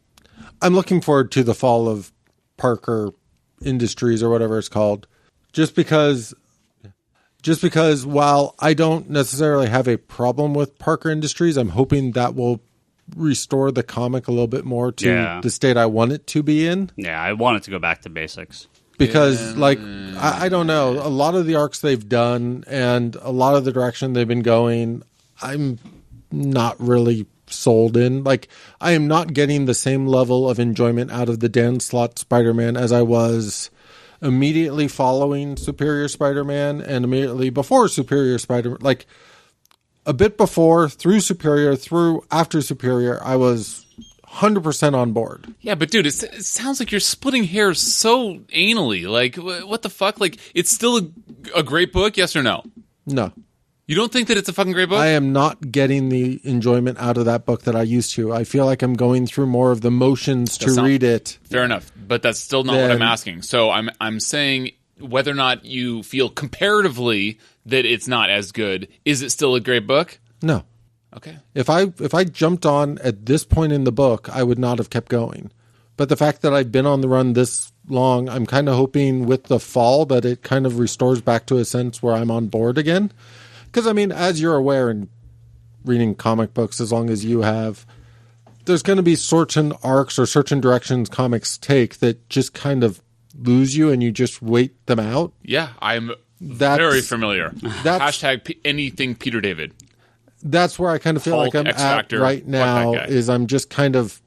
I'm looking forward to the fall of Parker Industries or whatever it's called. Just because while I don't necessarily have a problem with Parker Industries, I'm hoping that will restore the comic a little bit more to the state I want it to be in. Yeah, I want it to go back to basics. Because, I don't know, a lot of the arcs they've done and a lot of the direction they've been going, I'm not really sold in. Like, I am not getting the same level of enjoyment out of the Dan Slott Spider-Man as I was immediately following Superior Spider-Man and immediately before Superior Spider-Man. Like, a bit before, through Superior, through after Superior, I was 100% on board. Yeah, but dude, it sounds like you're splitting hairs so anally. Like, what the fuck? Like, it's still a great book, yes or no? No. You don't think that it's a fucking great book? I am not getting the enjoyment out of that book that I used to. I feel like I'm going through more of the motions to read it. Fair enough, but that's still not what I'm asking. So I'm saying whether or not you feel comparatively that it's not as good, is it still a great book? No. Okay. If I jumped on at this point in the book, I would not have kept going. But the fact that I've been on the run this long, I'm kind of hoping with the fall that it kind of restores back to a sense where I'm on board again. Because, I mean, as you're aware in reading comic books, as long as you have, there's going to be certain arcs or certain directions comics take that just kind of lose you and you just wait them out. Yeah, I'm very familiar. Hashtag anything Peter David. That's where I kind of feel Hulk, like I'm X-Factor, at right now, is I'm just kind of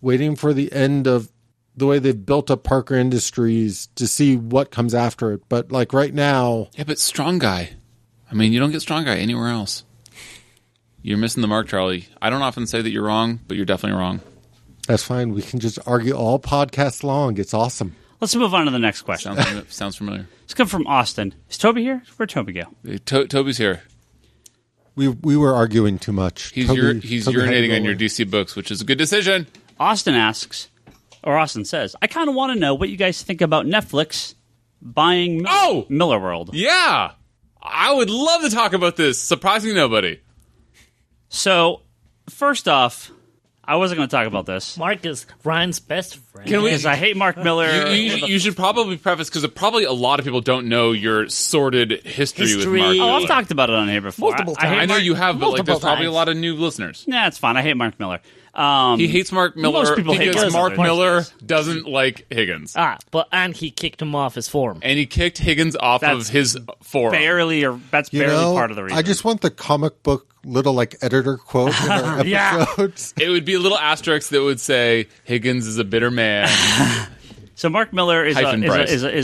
waiting for the end of the way they've built up Parker Industries to see what comes after it. But, like, right now... Yeah, but Strong Guy. I mean, you don't get Strong Guy anywhere else. You're missing the mark, Charlie. I don't often say that you're wrong, but you're definitely wrong. That's fine. We can just argue all podcasts long. It's awesome. Let's move on to the next question. Sounds familiar. It's come from Austin. Is Toby here? Where'd Toby go? Toby's here. We were arguing too much. He's urinating on your DC books, which is a good decision. Austin asks, or Austin says, I kind of want to know what you guys think about Netflix buying Millarworld. Yeah. I would love to talk about this. Surprising nobody. So, first off, I wasn't going to talk about this. Mark is Ryan's best friend. Because I hate Mark Millar. You should probably preface, because probably a lot of people don't know your sordid history with Mark Millar. I've talked about it on here before. Multiple times. I know you have, but like, there's probably a times. lot of new listeners. Nah, it's fine. I hate Mark Millar. He hates Mark Miller most people hate because Mark Mark Millar. Miller doesn't like Higgins. And he kicked him off his forum. And he kicked Higgins off of his forum. That's barely part of the reason. I just want the comic book little, like, editor quote in our episodes. It would be a little asterisk that would say, Higgins is a bitter man. So Mark Miller is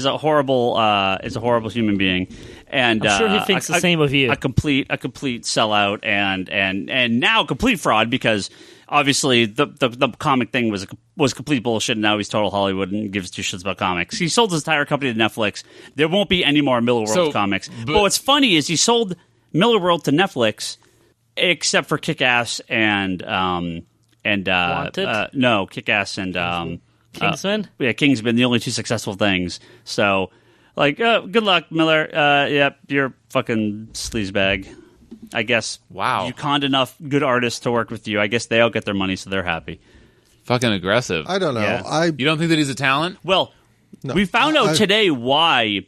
a horrible human being, and I'm sure he thinks the same of you. A complete sellout, and now complete fraud, because obviously the comic thing was complete bullshit, and now he's total Hollywood and gives two shits about comics. He sold his entire company to Netflix. There won't be any more Millarworld comics. But what's funny is he sold Millarworld to Netflix, except for Kick-Ass and Kick-Ass and Kingsman? Kingsman, the only two successful things. So, like, good luck, Miller. Yep, you're fucking sleazebag. I guess. Wow. You conned enough good artists to work with you. I guess they all get their money, so they're happy. Fucking aggressive. I don't know. Yeah. You don't think that he's a talent? Well, we found out today why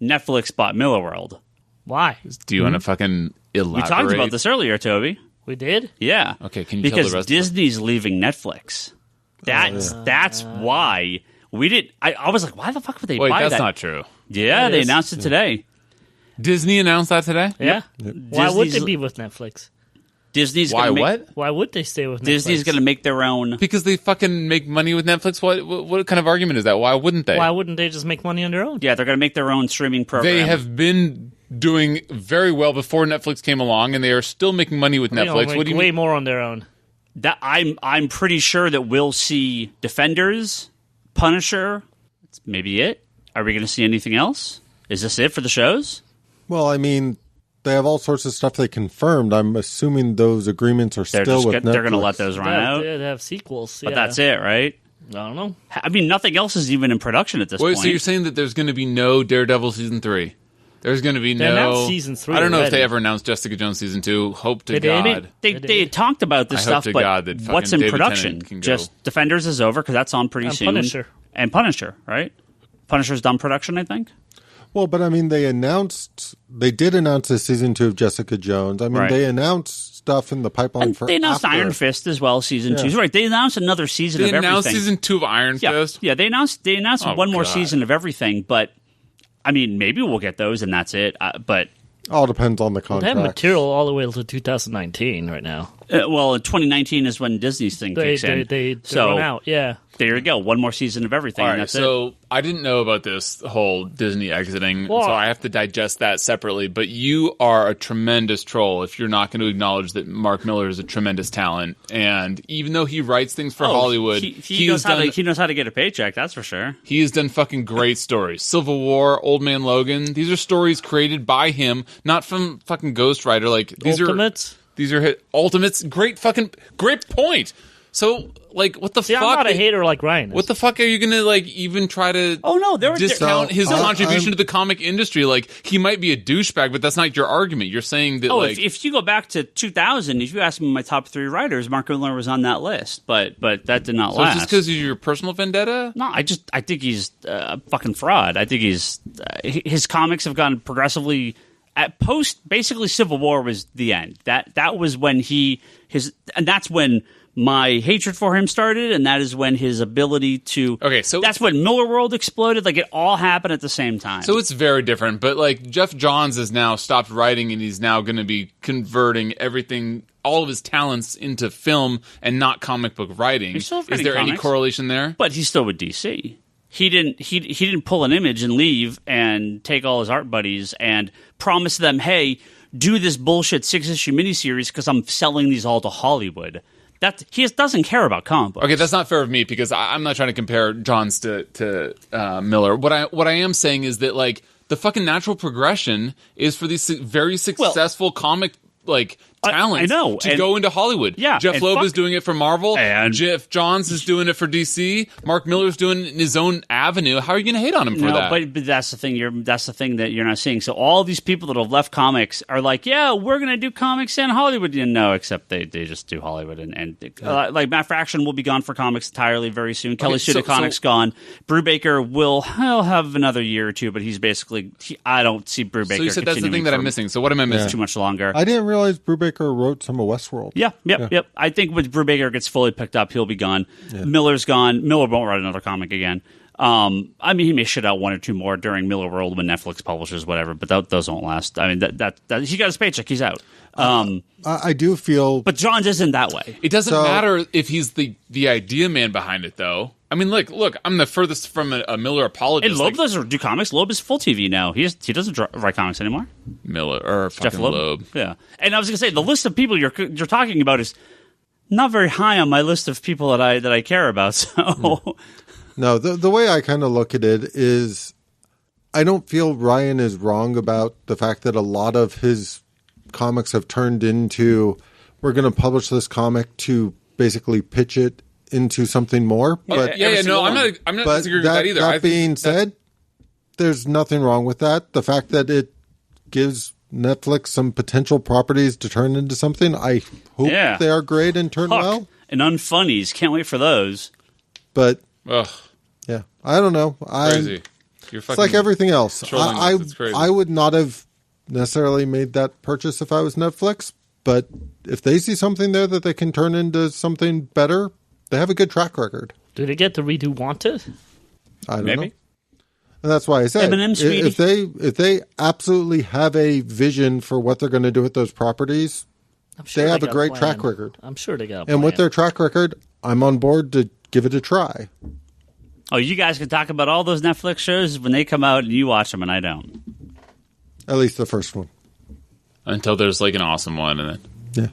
Netflix bought Millarworld. Why? Do you want to fucking elaborate? We talked about this earlier, Toby. We did? Yeah. Okay, can you tell the rest? Because Disney's leaving Netflix. That's why we did. I was like, why the fuck would they buy that? Wait, that's not true. Yeah, they announced it today. Disney announced that today? Yeah. Why would they be with Netflix? Disney's Why gonna what? Why would they stay with Netflix? Disney's going to make their own. Because they fucking make money with Netflix? What kind of argument is that? Why wouldn't they? Why wouldn't they just make money on their own? Yeah, they're going to make their own streaming program. They have been doing very well before Netflix came along, and they are still making money with Netflix. What do you mean? Way more on their own. That I'm pretty sure that we'll see Defenders, Punisher. That's maybe it. Are we going to see anything else? Is this it for the shows? Well, I mean, they have all sorts of stuff they confirmed. I'm assuming those agreements are still with Netflix. They're going to let those run out. They have sequels, but that's it, right? I don't know. I mean, nothing else is even in production at this point. So you're saying that there's going to be no Daredevil season 3? There's going to be they announced season 3 I don't know already. if they ever announced Jessica Jones season 2. Hope to God. They talked about this stuff, but what's in production? Just Defenders is over because that's on pretty soon. Punisher. And Punisher, right? Punisher's done production, I think. Well, but I mean, they did announce a season 2 of Jessica Jones. I mean, they announced stuff in the pipeline and for they announced Iron Fist as well, season 2. Right, they announced another season of everything. They announced season 2 of Iron Fist? Yeah, they announced one more season of everything, but I mean, maybe we'll get those and that's it, but all depends on the contract. They have material all the way to 2019 right now. Well, 2019 is when Disney's thing kicks in. They run out, yeah. There you go. One more season of everything. All right, that's so I didn't know about this whole Disney exiting, so I have to digest that separately. But you are a tremendous troll if you're not going to acknowledge that Mark Millar is a tremendous talent. And even though he writes things for Hollywood, he knows how to get a paycheck, that's for sure. He has done fucking great stories. Civil War, Old Man Logan. These are stories created by him, not from fucking Ghostwriter. Like these Ultimates? These are Ultimates. Great point. So, like, what the fuck? I'm not a hater like Ryan is. What the fuck are you gonna, like, even try to discount his contribution to the comic industry? Like, he might be a douchebag, but that's not your argument. You're saying that, if you go back to 2000, if you ask me my top 3 writers, Mark Millar was on that list, but that did not last. So just because of your personal vendetta? No, I think he's a fucking fraud. I think his comics have gone progressively... At basically Civil War was the end. That was when and that's when my hatred for him started, and that is when his ability to... Okay, so... That's when Millarworld exploded. Like, it all happened at the same time. So it's very different, but, like, Jeff Johns has now stopped writing, and he's now going to be converting everything, all of his talents into film and not comic book writing. Is there any correlation there? But he's still with DC. He didn't pull an Image and leave and take all his art buddies and promise them, hey, do this bullshit 6-issue miniseries because I'm selling these all to Hollywood. He doesn't care about comic books. Okay, that's not fair of me because I'm not trying to compare Johns to Miller. What I am saying is that, like, the fucking natural progression is for these very successful comic talents to go into Hollywood. Yeah, Jeff Loeb is doing it for Marvel. And Jeff Johns is doing it for DC. Mark Millar's doing it in his own avenue. How are you going to hate on him for that? But that's the thing. That's the thing that you're not seeing. So all these people that have left comics are like, yeah, we're going to do comics in Hollywood. No, except they just do Hollywood. Like Matt Fraction will be gone for comics entirely very soon. Kelly Sue DeConnick's gone. Brubaker he'll have another year or two, but he's basically I don't see Brubaker. So you said that's the thing that I'm missing. So what am I missing? Too much longer. I didn't realize Brubaker wrote some of Westworld. Yep. I think when Brubaker gets fully picked up, he'll be gone. Yeah. Miller's gone. Miller won't write another comic again. I mean, he may shit out 1 or 2 more during Millarworld when Netflix publishes whatever, but those won't last. I mean, that he got his paycheck, he's out. I do feel, but Johns isn't that way. It doesn't matter if he's the idea man behind it, though. I mean, look, I'm the furthest from a Miller apologist. And Loeb doesn't do comics. Loeb is full TV now. He doesn't write comics anymore. Miller or Jeff Loeb. Yeah, and I was gonna say the list of people you're talking about is not very high on my list of people that I care about. So no, the way I kind of look at it is, I don't feel Ryan is wrong about the fact that a lot of his comics have turned into, we're going to publish this comic to basically pitch it into something more. But I'm not disagreeing with that either. That being said, there's nothing wrong with that. The fact that it gives Netflix some potential properties to turn into something, I hope they are great and turn well. And Unfunnies, can't wait for those. But ugh. Yeah, I don't know. Crazy. It's like everything else. Crazy. I would not have necessarily made that purchase if I was Netflix, but if they see something there that they can turn into something better, they have a good track record. Do they get to redo Wanted? I don't know. And that's why I said, if they absolutely have a vision for what they're going to do with those properties, they have a great track record. I'm sure they got a plan. And with their track record, I'm on board to give it a try. Oh, you guys can talk about all those Netflix shows when they come out and you watch them and I don't. At least the first one. Until there's like an awesome one and then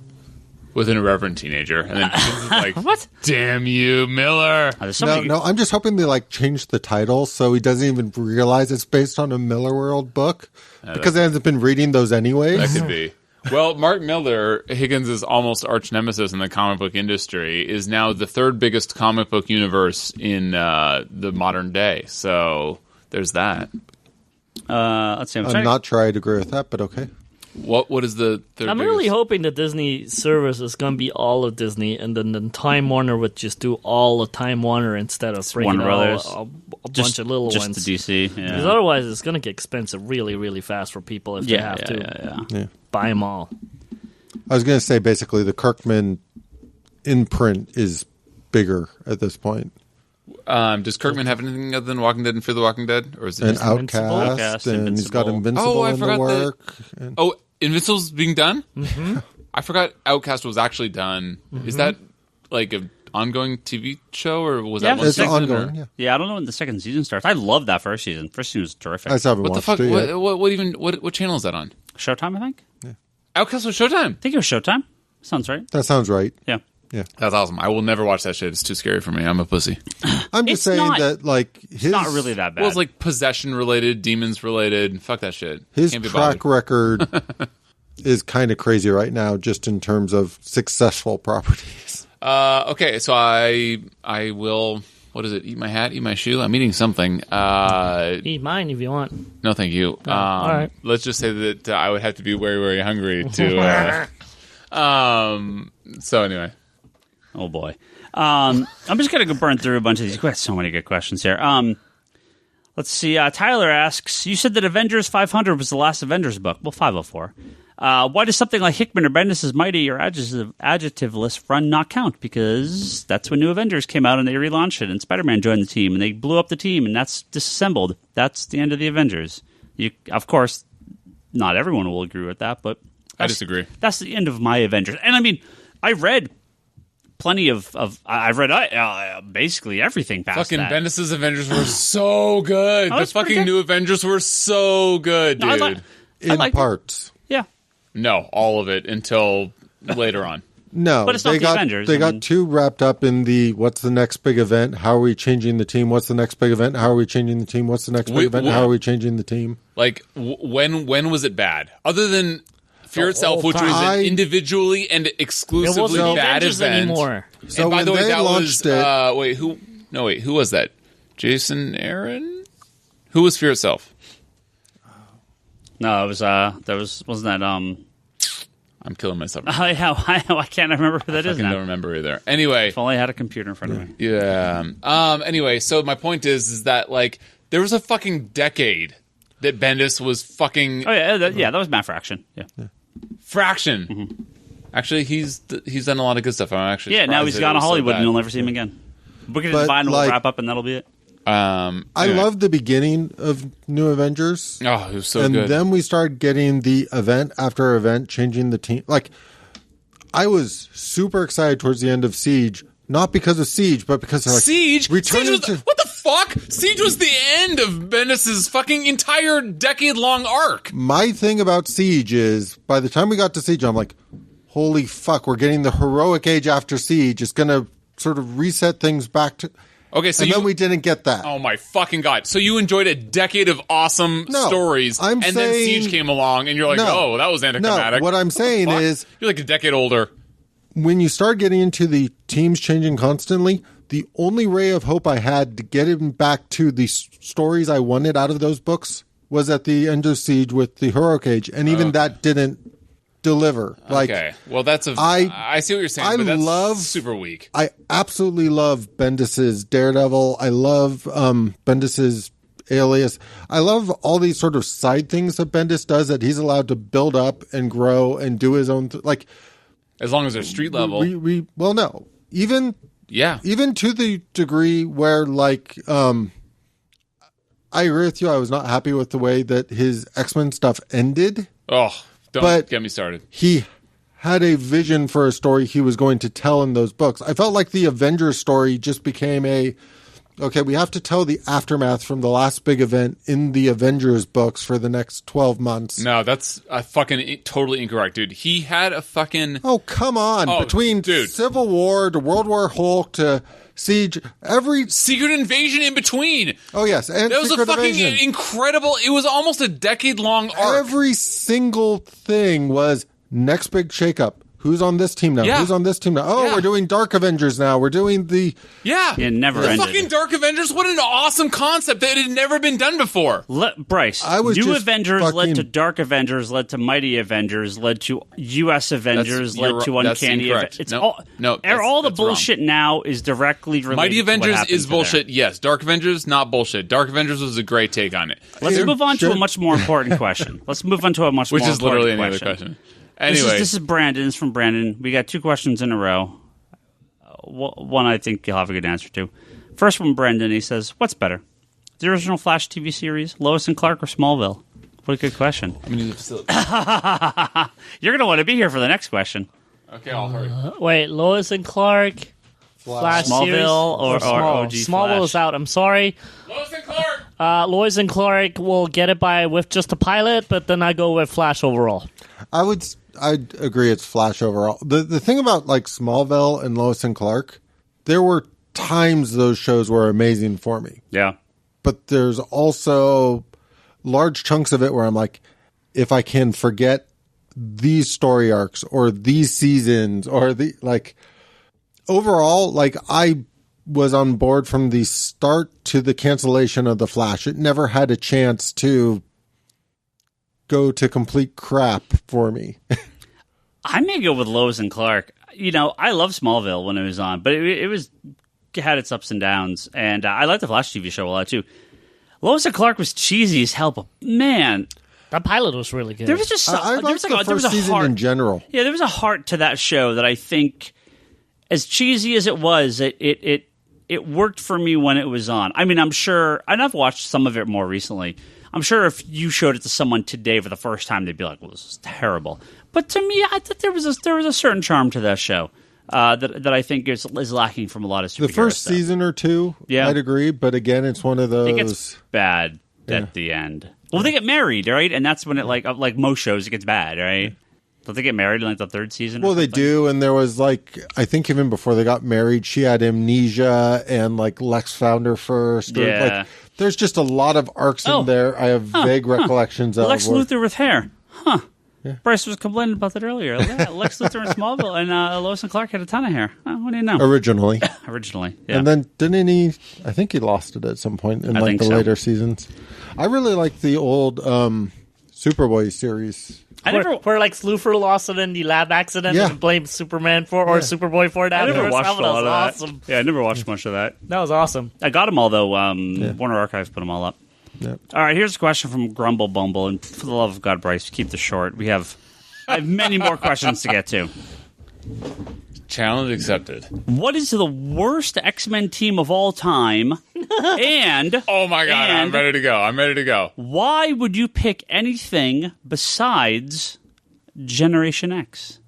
with an irreverent teenager. And then like, what? Damn you, Miller. No, I'm just hoping they change the title so he doesn't even realize it's based on a Millarworld book because he hasn't been reading those anyways. That could be. Well, Mark Millar, Higgins' almost arch nemesis in the comic book industry, is now the 3rd biggest comic book universe in the modern day. So there's that. Let's see. I'm not sure I'd agree with that, but okay. What is the 3rd I'm really hoping the Disney service is going to be all of Disney, and then Time Warner would just do all of Time Warner instead of bringing a bunch of little ones. Just the DC. Because otherwise it's going to get expensive really, really fast for people if they have to buy them all. I was going to say, basically, the Kirkman imprint is bigger at this point. Does Kirkman have anything other than Walking Dead and Fear the Walking Dead? Or is it just Outcast, and he's got Invincible in the work. Invincible's being done? Mm-hmm. I forgot Outcast was actually done. Is that like an ongoing TV show, or was that one it's season? ongoing. Yeah, I don't know when the second season starts. I love that first season. First season was terrific. I just haven't What the watched fuck? it yet. What channel is that on? Showtime, I think. Outcast was Showtime. I think it was Showtime. Sounds right. That sounds right. Yeah. Yeah. That's awesome. I will never watch that shit. It's too scary for me. I'm a pussy. I'm just It's saying not- that, like, It's not really that bad. Well, it's like possession related, demons related. Fuck that shit. his Can't be track bothered. record is kind of crazy right now, just in terms of successful properties. Okay, so I will. What is it? Eat my hat, eat my shoe. I'm eating something. Eat mine if you want. No, thank you. all right. Let's just say that I would have to be very, very hungry to. So anyway, Oh boy. I'm just gonna go burn through a bunch of these. We've got so many good questions here. Let's see. Tyler asks, you said that Avengers 500 was the last Avengers book. Well, 504. Why does something like Hickman or Bendis' mighty or adjective list run not count? Because that's when New Avengers came out and they relaunched it, and SpiderMan joined the team, and they blew up the team, and that's disassembled. That's the end of the Avengers. Of course, not everyone will agree with that, but I disagree. That's the end of my Avengers. And I mean, I read plenty I've read basically everything past Fucking that. Bendis' Avengers were so good. The it's pretty fucking good. New Avengers were so good, No, dude. In liked it. parts. Yeah. No, all of it until later on. No, But it's not they the got Avengers, they I got mean- too wrapped up in the what's the next big event? How are we changing the team? What's the next big event? How are we changing the team? What's the next big Wait, event? what? How are we changing the team? Like, when was it bad? Other than Fear The itself, whole which was time. an individually and It exclusively wasn't the bad Avengers event. anymore. So And by when the way, they that launched was it, who was that? Jason Aaron? Who was Fear itself? No, it was wasn't that I'm killing myself. I can't remember who that is I now. don't remember either. Anyway, If only I had a computer in front of me. yeah. Anyway, so my point is that like there was a fucking decade that Bendis was fucking Oh yeah, that was Matt Fraction. Yeah. Fraction. Mm-hmm. Actually, he's done a lot of good stuff. I'm actually Yeah, now surprised he's that gone it to was so Hollywood bad. and you'll never see him again. Book it in But, Vine, we'll like- wrap up and that'll be it. I anyway. love the beginning of New Avengers. Oh, it was so and good. then we started getting the event after event, changing the team. Like, I was super excited towards the end of Siege, not because of Siege, but because of like, Siege? returning Siege was, to what the fuck? Siege was the end of Bendis' fucking entire decade-long arc. my thing about Siege is by the time we got to Siege, I'm like, holy fuck, we're getting the heroic age after Siege. It's going to sort of reset things back to. Okay, so and then we didn't get that. Oh my fucking god! So you enjoyed a decade of awesome No, stories, I'm and then saying- Siege came along, and you're like, No. "Oh, that was anticlimactic." No, what I'm saying Fuck. is you're like a decade older. when you start getting into the teams changing constantly, the only ray of hope I had to get him back to the stories I wanted out of those books was at the end of Siege with the heroic age, and even that didn't deliver. Like, Okay, well, that's I see what you're saying, I but that's love- super weak. I absolutely love Bendis's Daredevil. I love Bendis's Alias. I love all these sort of side things that Bendis does that he's allowed to build up and grow and do his own. Like, As long as they're street level, well, no, even to the degree where like I agree with you. I was not happy with the way that his X-Men stuff ended. Oh, don't But- get me started. He had a vision for a story he was going to tell in those books. I felt like the Avengers story just became okay, we have to tell the aftermath from the last big event in the Avengers books for the next 12 months. No, that's totally incorrect, dude. He had a fucking Oh, come on. Oh, Between dude. Civil War to World War Hulk to Siege, Secret Invasion in between. Oh, yes. And That was Secret a fucking Invasion. incredible. It was almost a decade-long arc. Every single thing was next big shakeup. Who's on this team now? Yeah. Who's on this team now? Oh, Yeah. we're doing Dark Avengers now. We're doing the... Yeah. It never the ended. fucking Dark Avengers, what an awesome concept that had never been done before. Bryce, I was New just Avengers led fucking- to Dark Avengers, led to Mighty Avengers, led to U.S. Avengers, you're led to right. That's Uncanny incorrect. Avengers. It's No, all, no, that's- all the that's wrong. bullshit now is directly related Mighty to what Avengers happened is to bullshit, there. yes. Dark Avengers, not bullshit. Dark Avengers was a great take on it. Let's Yeah, move on to sure. a much more important question. Let's move on to a much Which more is literally important any other question. This Anyway, is Brandon. It's from Brandon. We got two questions in a row. One I think you'll have a good answer to. First from Brendan. He says, "What's better, the original Flash TV series, Lois and Clark, or Smallville?" What a good question. I'm gonna use the facility. You're going to want to be here for the next question. Okay, I'll hurry. Wait, Lois and Clark, Flash Smallville series? or OG Smallville Flash? is out. I'm sorry. Lois and Clark. Lois and Clark will get it by with just a pilot, but then I go with Flash overall. I'd agree it's Flash overall. The thing about like Smallville and Lois and Clark, there were times those shows were amazing for me. Yeah. But there's also large chunks of it where I'm like, if I can forget these story arcs or these seasons or the like overall, like I was on board from the start to the cancellation of the Flash. It never had a chance to go to complete crap for me. I may go with Lois and Clark. You know, I love Smallville when it was on, but it had its ups and downs, and I like the Flash TV show a lot too. Lois and Clark was cheesy as hell, but man, that pilot was really good. there was just I liked the first season heart in general. Yeah, there was a heart to that show that I think, as cheesy as it was, it worked for me when it was on. I mean, I'm sure, and I've watched some of it more recently. I'm sure if you showed it to someone today for the first time, they'd be like, "Well, this is terrible." But to me, I thought there was a certain charm to that show that I think is lacking from a lot of superhero The first stuff. season or two, Yeah. I'd agree. But again, it's one of those. It gets bad at the end. Well, they get married, right? And that's when it like most shows, it gets bad, right? Don't they get married in like the third season? Well, they do, and there was like I think even before they got married, she had amnesia, and like Lex found her first. Or, Yeah. like, there's just a lot of arcs in there. I have vague recollections of. Lex where- Luthor with hair, huh? Yeah. Bryce was complaining about that earlier. Yeah, Lex Luthor in Smallville and Lois and Clark had a ton of hair. Oh, what do you know? Originally, Yeah. And then didn't he? I think he lost it at some point in I like think the so. later seasons. I really like the old Superboy series. Where like Luthor lost it in the lab accident Yeah. and blamed Superman for or Superboy for it. I never afterwards. watched That a lot was of awesome. that. Yeah, I never watched much of that. That was awesome. I got them all though. Warner Archive put them all up. Yeah. All right, here's a question from Grumble Bumble, and for the love of God, Bryce, keep this short. I have many more questions to get to. Challenge accepted. What is the worst X-Men team of all time? And Oh my god, I'm ready to go. why would you pick anything besides Generation X?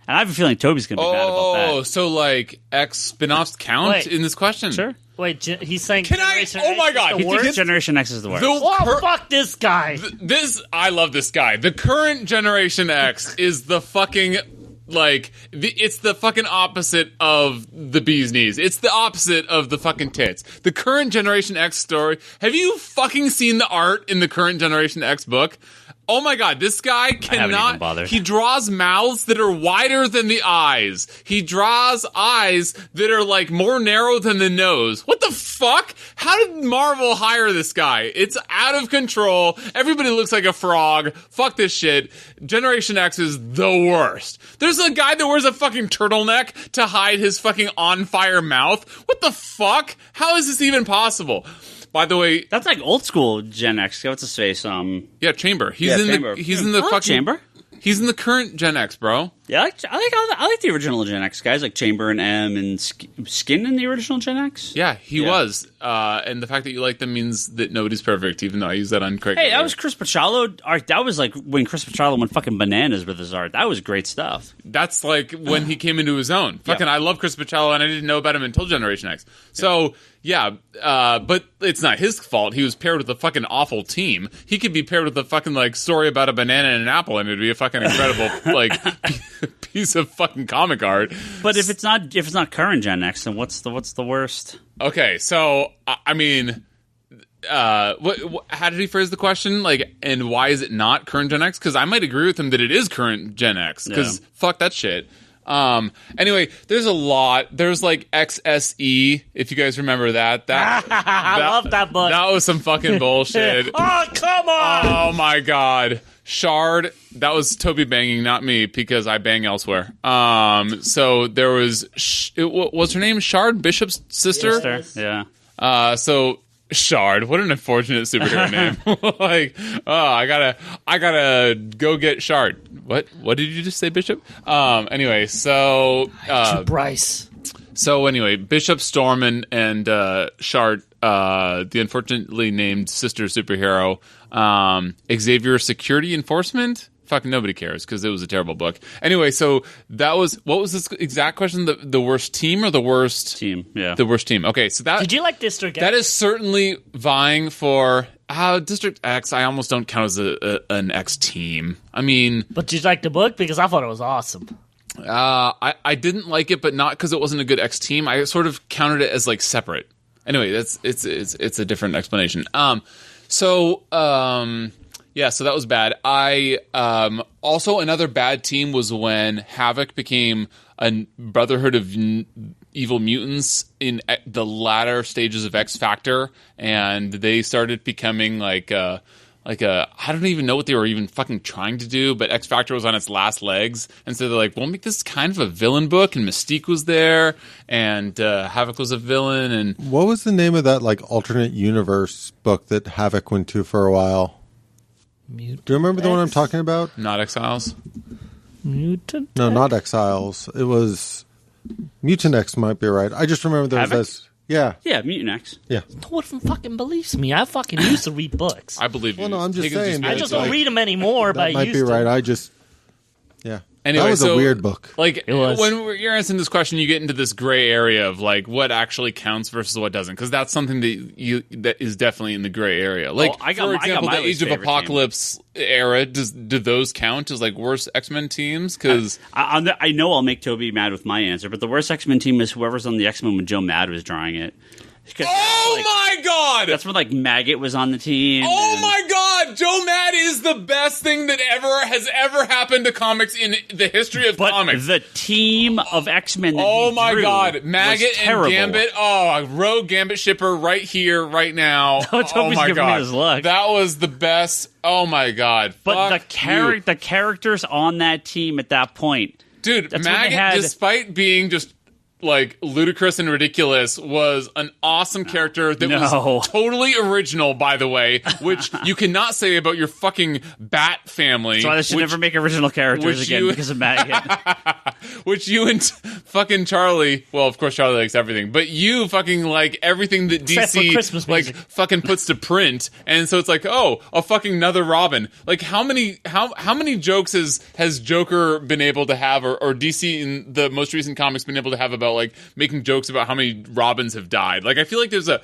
And I have a feeling Toby's going to be mad about that. So like X spin-offs count Wait. in this question? Sure. Wait, he's saying Can I- Generation oh my X is God, the he worst? thinks Generation X is the worst. Oh, fuck this guy. I love this guy. The current Generation X is the fucking it's the fucking opposite of the bee's knees. It's the opposite of the fucking tits. The current Generation X story. Have you fucking seen the art in the current Generation X book? Oh my god, this guy haven't even cannot. bothered. He draws mouths that are wider than the eyes. He draws eyes that are like more narrow than the nose. What the fuck? How did Marvel hire this guy? It's out of control. Everybody looks like a frog. Fuck this shit. Generation X is the worst. There's a guy that wears a fucking turtleneck to hide his fucking on fire mouth. What the fuck? How is this even possible? By the way, That's like old school Gen X. What's his face? yeah, Chamber. He's Yeah, in Chamber. the he's in the I like fucking Chamber. He's in the current Gen X, bro. Yeah, I like the original Gen X guys, like Chamber and M and Skin in the original Gen X. Yeah, he was. And the fact that you like them means that nobody's perfect, even though I use that on Craig. Hey, that was Chris Pachalo art. That was like when Chris Pachalo went fucking bananas with his art. That was great stuff. That's like when he came into his own. Fucking, I love Chris Pachalo, and I didn't know about him until Generation X. So, but it's not his fault. He was paired with a fucking awful team. He could be paired with a fucking, like, story about a banana and an apple, and it'd be a fucking incredible, like, piece of fucking comic art. But if it's not current Gen X, then what's the worst? Okay, so, I mean... how did he phrase the question? Like, and why is it not current Gen X? Because I might agree with him that it is current Gen X. Because fuck that shit. Anyway, there's a lot. There's like XSE, if you guys remember that. I love that book. That was some fucking bullshit. Oh, come on! Oh my god. Shard, that was Toby banging, not me, because I bang elsewhere. So there was, what's her name? Shard, Bishop's sister? Yeah. So Shard, what an unfortunate superhero name. Like, I gotta go get Shard. What did you just say, Bishop? Anyway, so Bryce. So anyway, Bishop, Storm, and Shard the unfortunately named sister superhero, Xavier Security Enforcement. Fucking nobody cares because it was a terrible book. Anyway, so what was this exact question? The worst team or the worst team? Yeah, the worst team. Okay, so Did you like District X? That is certainly vying for District X. I almost don't count as an X team. I mean, but did you like the book? Because I thought it was awesome. I didn't like it, but not because it wasn't a good X team. I sort of counted it as like separate. Anyway, it's a different explanation. Yeah, so that was bad. Also another bad team was when Havoc became a Brotherhood of Evil Mutants in the latter stages of X Factor, and they started becoming like a I don't even know what they were even fucking trying to do, but X Factor was on its last legs, and so they're like, we'll make this kind of a villain book, and Mystique was there, and Havoc was a villain, and what was the name of that like alternate universe book that Havoc went to for a while? Mutant Do you remember the one I'm talking about? Not Exiles? Mutant? No, not Exiles. It was Mutant X might be right. I just remember there was Havoc? this. Yeah. Yeah, Mutant X. Yeah. No one fucking believes me. I fucking used to read books. I believe you. Well, no, I'm just Higgins saying I that- just like, don't read them anymore, but That I might used be to. right. I just. Yeah. Anyway, that was a weird book. Like It was. when you're answering this question, you get into this gray area of like what actually counts versus what doesn't, because that's something that is definitely in the gray area. Like I got for my example, the least Age of favorite Apocalypse era. Do those count as like worst X-Men teams? Because I know I'll make Toby mad with my answer, but the worst X-Men team is whoever's on the X-Men when Joe Mad was drawing it. my god, That's when like Maggot was on the team. oh my god, Joe Mad is the best thing that has ever happened to comics in the history of But comics. the team of X-Men that Oh he my drew god, Maggot was and terrible. Gambit. Oh, a rogue Gambit shipper right here, right now. Oh Toby's my giving me god, his luck. that was the best. Oh my god, But Fuck the characters on that team at that point, dude, that's what they Maggot, had. despite being just like ludicrous and ridiculous, was an awesome character that was totally original, by the way, which you cannot say about your fucking Bat family. so they should never make original characters again because of Maggot. Which you and fucking Charlie, well, of course Charlie likes everything, but you fucking like everything that Except for DC Christmas like music. fucking puts to print, and so it's like, oh, a fucking another Robin. Like how many jokes has Joker been able to have, or DC in the most recent comics been able to have about like making jokes about how many Robins have died? Like I feel like there's a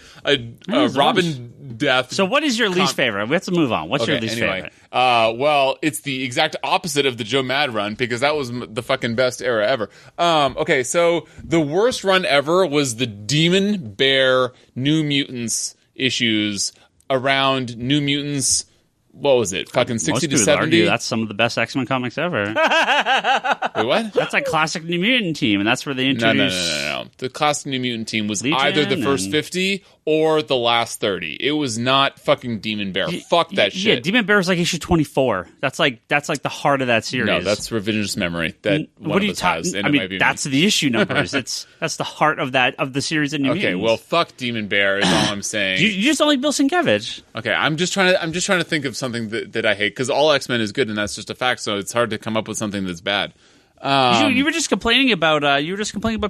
Robin death. So what is your least favorite? We have to move on. What's your Okay, least anyway. favorite? Well, it's the exact opposite of the Joe Mad run, because that was the fucking best era ever. Okay, so the worst run ever was the Demon Bear New Mutants issues around New Mutants. What was it? Fucking 60 Most to people 70? argue that's some of the best X-Men comics ever. Wait, what? That's a classic New Mutant team, and that's where they No. introduced... The classic New Mutant team was Legion either the first and- 50 or the last 30. It was not fucking Demon Bear. Fuck that shit. Yeah, Demon Bear is like issue 24. That's like the heart of that series. No, that's revisionist memory that one what of are you us has. talking? And I it mean, might be me. that's the issue numbers. That's the heart of the series of New Okay, Mutants. well, fuck Demon Bear is all I'm saying. you just don't like Bill Sienkiewicz. Okay, I'm just trying to think of something that I hate, because all X-Men is good, and that's just a fact. So it's hard to come up with something that's bad. You were just complaining about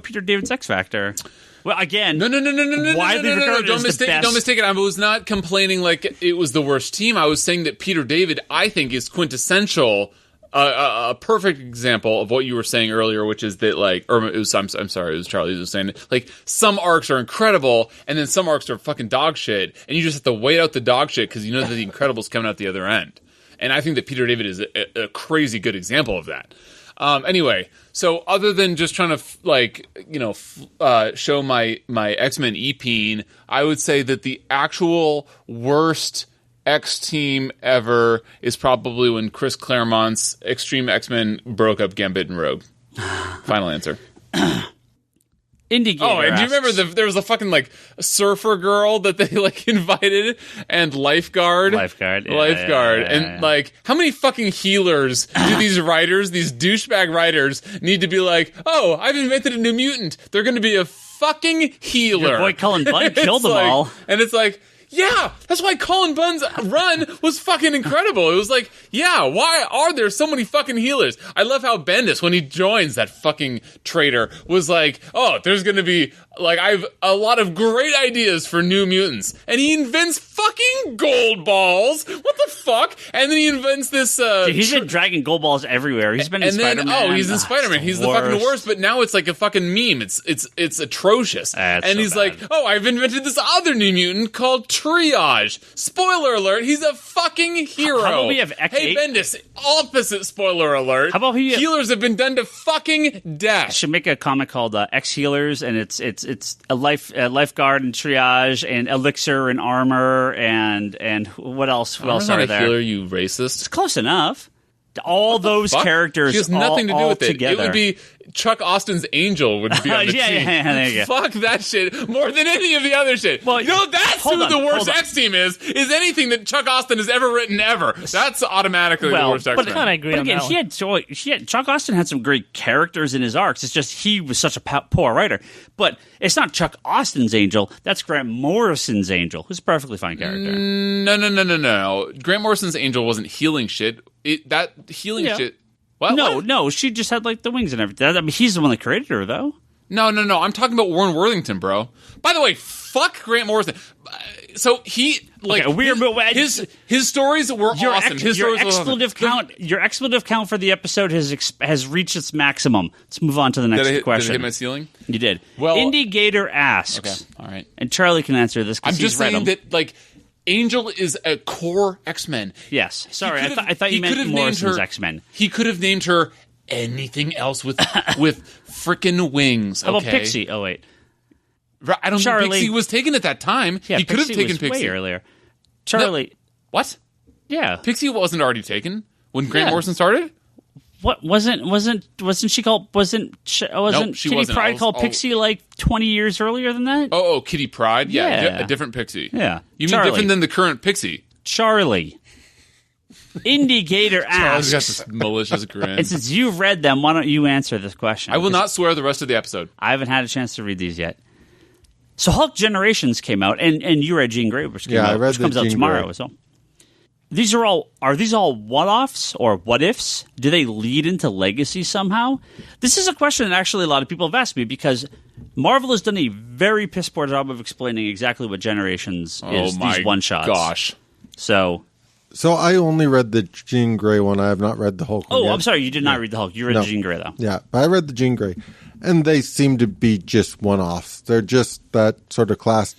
Peter David's X Factor. Well, again, No. widely regarded Don't as the mistake. best. Don't mistake it. I was not complaining like it was the worst team. I was saying that Peter David, I think, is quintessential. A perfect example of what you were saying earlier, which is that like, or it was, I'm sorry, it was Charlie who was saying it. Like some arcs are incredible, and then some arcs are fucking dog shit, and you just have to wait out the dog shit because you know that the Incredible's coming out the other end. And I think that Peter David is a crazy good example of that. Anyway, so other than just trying to show my X-Men EP, I would say that the actual worst X team ever is probably when Chris Claremont's Extreme X-Men broke up Gambit and Rogue. Final answer. Indie Oh, and do you remember there was a fucking like surfer girl that they like invited, and lifeguard, and like how many fucking healers do these writers, these douchebag writers, need to be like? Oh, I've invented a new mutant. They're going to be a fucking healer. Your boy Cullen Bunn It's killed them like- all. and it's like, yeah, that's why Colin Bunn's run was fucking incredible. It was like, yeah, why are there so many fucking healers? I love how Bendis, when he joins that fucking traitor, was like, oh, there's gonna be, like, I have a lot of great ideas for New Mutants. And he invents fucking gold balls. What the fuck? And then he invents this, Dude, he's been dragging gold balls everywhere. He's been in Spider-Man. Oh, he's in Spider-Man. He's the fucking worst, but now it's like a fucking meme. It's atrocious. That's and so he's bad. like, oh, I've invented this other New Mutant called Triage. Spoiler alert, he's a fucking hero. How about we have Hey, Bendis, opposite spoiler alert. How about healers have been done to fucking death. I should make a comic called X Healers, and it's a lifeguard and triage and elixir and armor and what else? Who else not are a there? healer, you racist. It's close enough. All those characters. She has nothing to do with it. Together. It would be Chuck Austin's Angel would be on the team. Yeah, there you go. Fuck that shit more than any of the other shit. Well, you know, that's who the worst X team is anything that Chuck Austin has ever written ever. That's automatically the worst X But team. I agree on that one. Chuck Austin had some great characters in his arcs. It's just he was such a poor writer. But it's not Chuck Austin's Angel. That's Grant Morrison's Angel, who's a perfectly fine character. No. Grant Morrison's Angel wasn't healing shit. That healing shit. What? No, she just had like the wings and everything. I mean, he's the one that created her, though. No. I'm talking about Warren Worthington, bro. By the way, fuck Grant Morrison. So he his stories were awesome. Your expletive count for the episode has reached its maximum. Let's move on to the next question. Did I hit my ceiling? You did. Well, Indie Gator asks. Okay, all right. And Charlie can answer this. I'm just saying that like. Angel is a core X-Men. Yes. Sorry, I thought you meant Morrison's X-Men. He could have named her anything else with frickin' wings. How about Pixie? Oh, wait. I don't think Pixie was taken at that time. Yeah, he could have taken was Pixie way earlier. Charlie. No. What? Yeah. Pixie wasn't already taken when Grant Morrison started? What wasn't she called? Wasn't Kitty Pryde called Pixie like 20 years earlier than that? Oh, Kitty Pryde, yeah. A different Pixie. Yeah, you mean different than the current Pixie? Charlie. Indie Gator asks. Charlie's got this malicious grin. And since you've read them, why don't you answer this question? I will not swear the rest of the episode. I haven't had a chance to read these yet. So Hulk Generations came out, and you read Jean Grey, which comes out tomorrow as well. Are these all one-offs or what-ifs? Do they lead into Legacy somehow? This is a question that actually a lot of people have asked me because Marvel has done a very piss-poor job of explaining exactly what Generations is, these one-shots. Gosh. So I only read the Jean Grey one. I have not read the Hulk one yet. I'm sorry. You did not read the Hulk. You read the Jean Grey, though. Yeah, but I read the Jean Grey. And they seem to be just one-offs. They're just that sort of class.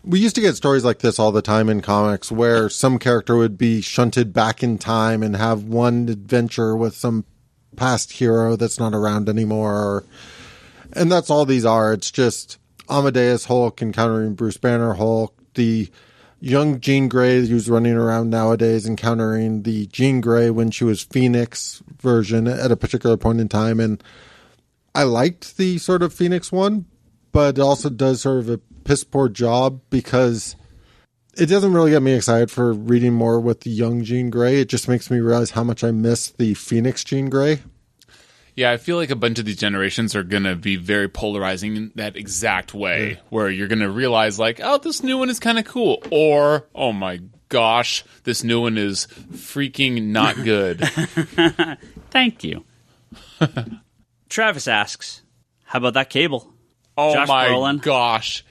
We used to get stories like this all the time in comics where some character would be shunted back in time and have one adventure with some past hero that's not around anymore. And that's all these are. It's just Amadeus Hulk encountering Bruce Banner Hulk, the young Jean Grey who's running around nowadays encountering the Jean Grey when she was Phoenix version at a particular point in time. And I liked the sort of Phoenix one, but it also does sort of a piss poor job because it doesn't really get me excited for reading more with the young Jean Grey. It just makes me realize how much I miss the Phoenix Jean Grey. Yeah, I feel like a bunch of these generations are going to be very polarizing in that exact way, where you're going to realize like, oh, this new one is kind of cool, or oh my gosh, this new one is freaking not good. Thank you. Travis asks, how about that Cable? Oh Josh my Brolin. gosh.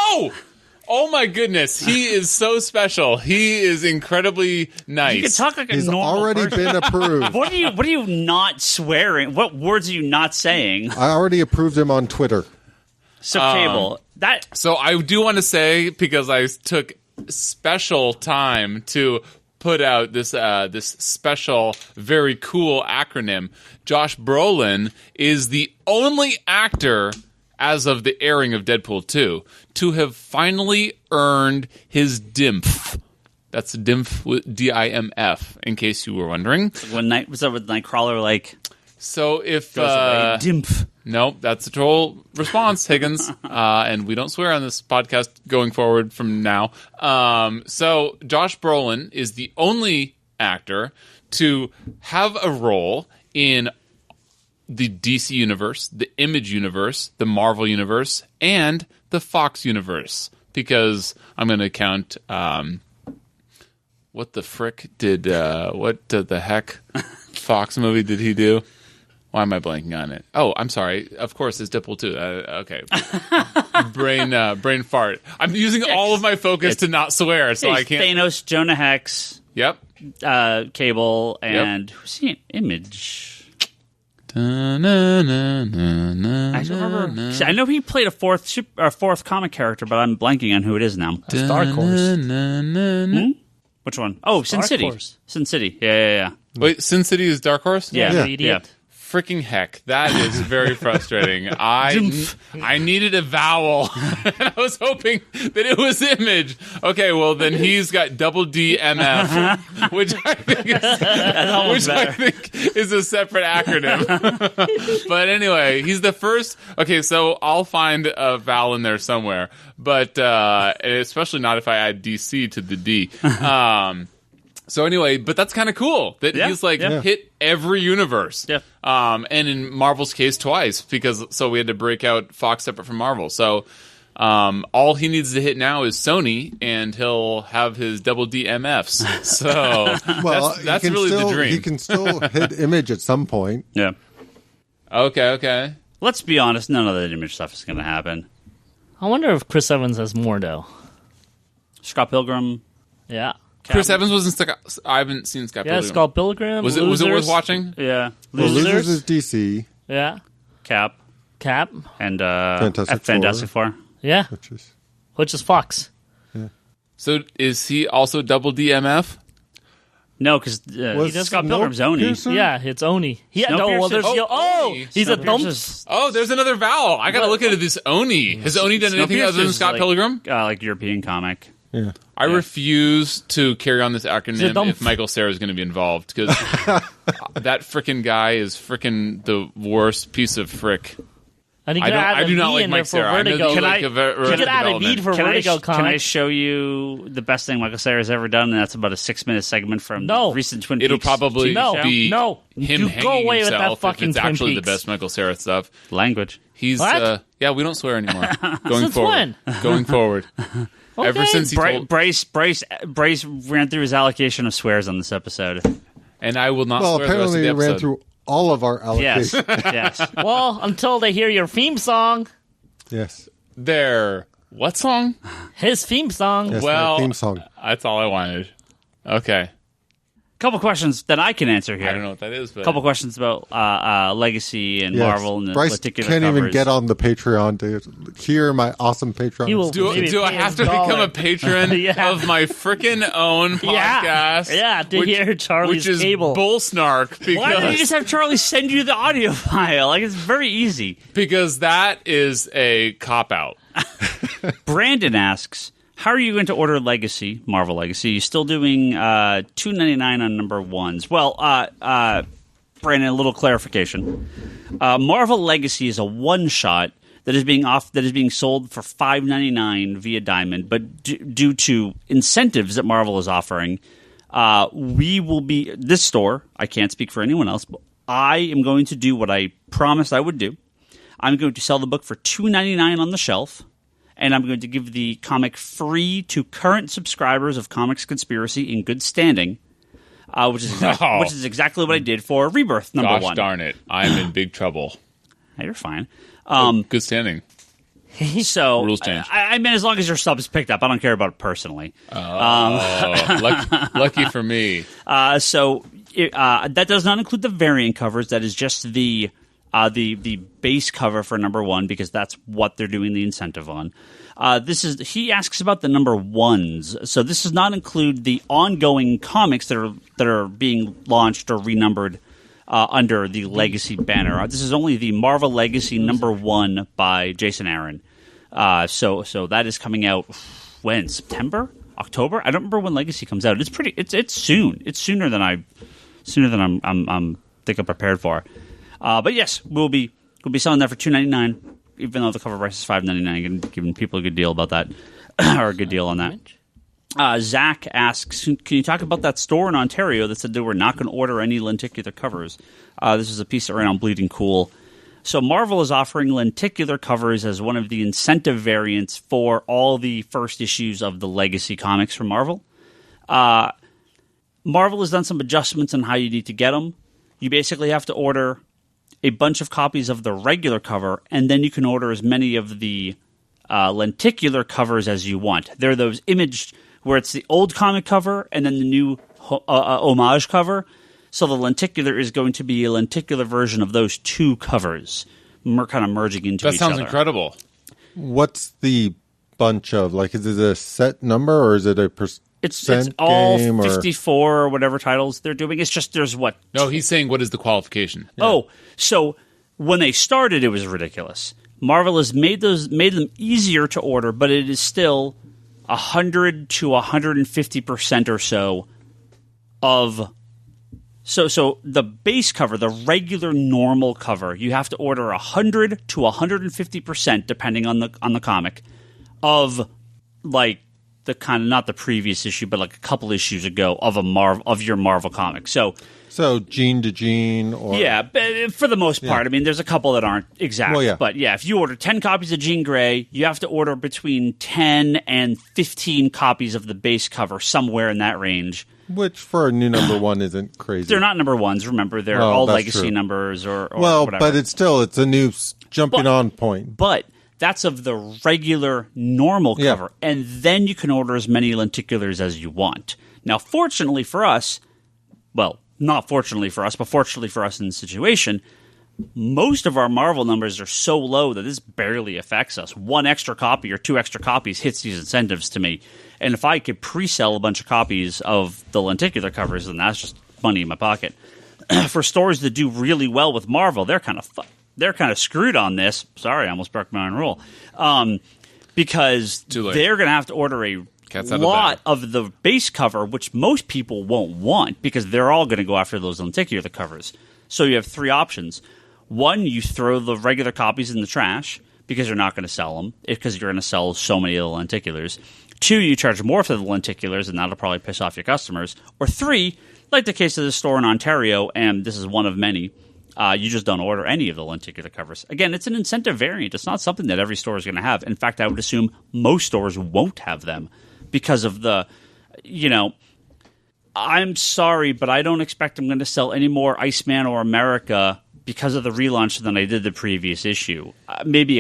Oh my goodness. He is so special. He is incredibly nice. You can talk like a He's normal already person. been approved. What are you not swearing? What words are you not saying? I already approved him on Twitter. So Cable, So I do want to say, because I took special time to put out this special, very cool acronym, Josh Brolin is the only actor as of the airing of Deadpool 2, to have finally earned his DIMF. That's DIMF with D-I-M-F, in case you were wondering. Was that with Nightcrawler like? So if DIMF. No, that's a troll response, Higgins. And we don't swear on this podcast going forward from now. So Josh Brolin is the only actor to have a role in the DC universe, the Image universe, the Marvel universe, and the Fox universe. because I'm going to count. What the frick did? What the heck? Fox movie did he do? Why am I blanking on it? Oh, I'm sorry. Of course, it's Deadpool 2. Okay. Brain fart. I'm using all of my focus to not swear, so I can't. Thanos, Jonah Hex. Yep. Cable, and who's he in Image? I don't remember. I know he played a fourth comic character, but I'm blanking on who it is now. That's Dark Horse. Which one? Oh, Sin City. Horse. Sin City. Yeah. Wait, Sin City is Dark Horse? Yeah, Yeah. the idiot. Freaking heck. That is very frustrating. I needed a vowel, and I was hoping that it was Image. Okay, well, then he's got double DMF, which I think is a separate acronym. But anyway, he's the first. Okay, so I'll find a vowel in there somewhere, but especially not if I add DC to the D. So anyway, but that's kind of cool that he's hit every universe. Yeah. And in Marvel's case, twice, so we had to break out Fox separate from Marvel. So all he needs to hit now is Sony, and he'll have his double DMFs. So that's really the dream. He can still hit Image at some point. Yeah. Okay. Let's be honest, none of that Image stuff is going to happen. I wonder if Chris Evans has more, though. Scott Pilgrim. Yeah. Chris Evans wasn't stuck. I haven't seen Scott Pilgrim. Yeah, Scott Pilgrim. Was it worth watching? Yeah. Well, Losers is DC. Yeah. Cap. And Fantastic Four. Yeah. Which is Fox. Yeah. So is he also double DMF? No, because Scott Pilgrim's Oni. Yeah, it's Oni. He's a dump. Oh, there's another vowel. I got to look into this Oni. Has Oni done anything other than Scott Pilgrim? Like European comic. Yeah. I refuse to carry on this acronym if Michael Cera is going to be involved, because that frickin' guy is frickin' the worst piece of frick. And I do not like Mike Cera. I know Vertigo. Can I could add a lead for Vertigo comic. Can I show you the best thing Michael Cera has ever done? And that's about a 6-minute segment from recent Twin Peaks. It'll probably be him go away with that himself fucking if it's Twin actually Peaks. the best Michael Cera stuff. Language. He's what? We don't swear anymore. Since when? Going forward. Okay. Ever since he told... Bryce ran through his allocation of swears on this episode. And I will not Well, swear the rest of apparently the he episode. ran through all of our allocations. Yes. Well, until they hear your theme song. Yes. What song? His theme song. Yes, Well, my theme song. That's all I wanted. Okay. Couple questions that I can answer here. I don't know what that is, but... Couple questions about Legacy and Marvel and the Bryce particular can't covers. even get on the Patreon to hear my awesome Patreon. He will- Do I have to become a patron Yeah. of my freaking own podcast? Yeah, to hear Charlie's which is Cable. bull snark, Why don't you because just have Charlie send you the audio file? Like, it's very easy. that is a cop-out. Brandon asks, how are you going to order Legacy, Marvel Legacy? You still doing $2.99 on number ones? Well, Brandon, a little clarification. Marvel Legacy is a one-shot that is being sold for $5.99 via Diamond, but due to incentives that Marvel is offering, we will be this store. I can't speak for anyone else, but I am going to do what I promised I would do. I'm going to sell the book for $2.99 on the shelf. And I'm going to give the comic free to current subscribers of Comics Conspiracy in good standing, which is exactly what I did for Rebirth number 1. Gosh darn it. I'm in big trouble. Hey, you're fine. Good standing. So Rules change. I mean, as long as your sub's picked up, I don't care about it personally. Lucky for me. So that does not include the variant covers. That is just the base cover for number 1, because that's what they're doing the incentive on. He asks about the number ones. So this does not include the ongoing comics that are being launched or renumbered under the Legacy banner. This is only the Marvel Legacy number 1 by Jason Aaron. So that is coming out when? September? October? I don't remember when Legacy comes out. It's soon. It's sooner than I'm think I'm prepared for. But yes, we'll be selling that for $2.99, even though the cover price is $5.99, giving people a good deal about that, or a good deal on that. Zach asks, can you talk about that store in Ontario that said they were not going to order any lenticular covers? This is a piece that ran on Bleeding Cool. So Marvel is offering lenticular covers as one of the incentive variants for all the first issues of the legacy comics from Marvel. Marvel has done some adjustments on how you need to get them. You basically have to order a bunch of copies of the regular cover, and then you can order as many of the lenticular covers as you want. They're those imaged where it's the old comic cover and then the new homage cover. So the lenticular is going to be a lenticular version of those two covers. We're kind of merging into each other. That sounds incredible. What's the bunch of? Like, is it a set number or is it a percent It's all game 54 or whatever titles they're doing. It's just there's what? No, he's saying what is the qualification? Yeah. Oh, so when they started, it was ridiculous. Marvel has made them easier to order, but it is still 100 to 150% or so of. So the base cover, the regular normal cover, you have to order 100 to 150%, depending on the comic, of like the kind of not the previous issue, but like a couple issues ago of your Marvel comic. So gene to gene, or yeah, but for the most part, I mean, there's a couple that aren't exact. Well, yeah. But yeah, if you order 10 copies of Jean Grey, you have to order between 10 and 15 copies of the base cover, somewhere in that range. Which for a new number one isn't crazy. They're not number ones. Remember, they're all legacy true. Numbers or well, whatever. but it's a new jumping on point. But that's of the regular normal cover, and then you can order as many lenticulars as you want. Now, fortunately for us, well, not fortunately for us, but fortunately for us in the situation, most of our Marvel numbers are so low that this barely affects us. One extra copy or two extra copies hits these incentives to me. And if I could pre-sell a bunch of copies of the lenticular covers, then that's just money in my pocket. For stores that do really well with Marvel, they're kind of screwed on this. Sorry, I almost broke my own rule. Because they're going to have to order a lot of the base cover, which most people won't want because they're all going to go after those lenticular covers. So you have three options. One, you throw the regular copies in the trash because you're not going to sell them because you're going to sell so many of the lenticulars. Two, you charge more for the lenticulars, and that'll probably piss off your customers. Or three, like the case of the store in Ontario, and this is one of many, you just don't order any of the lenticular covers. Again, it's an incentive variant. It's not something that every store is going to have. In fact, I would assume most stores won't have them because of the, I'm sorry, but I don't expect I'm going to sell any more Iceman or America because of the relaunch than I did the previous issue. Maybe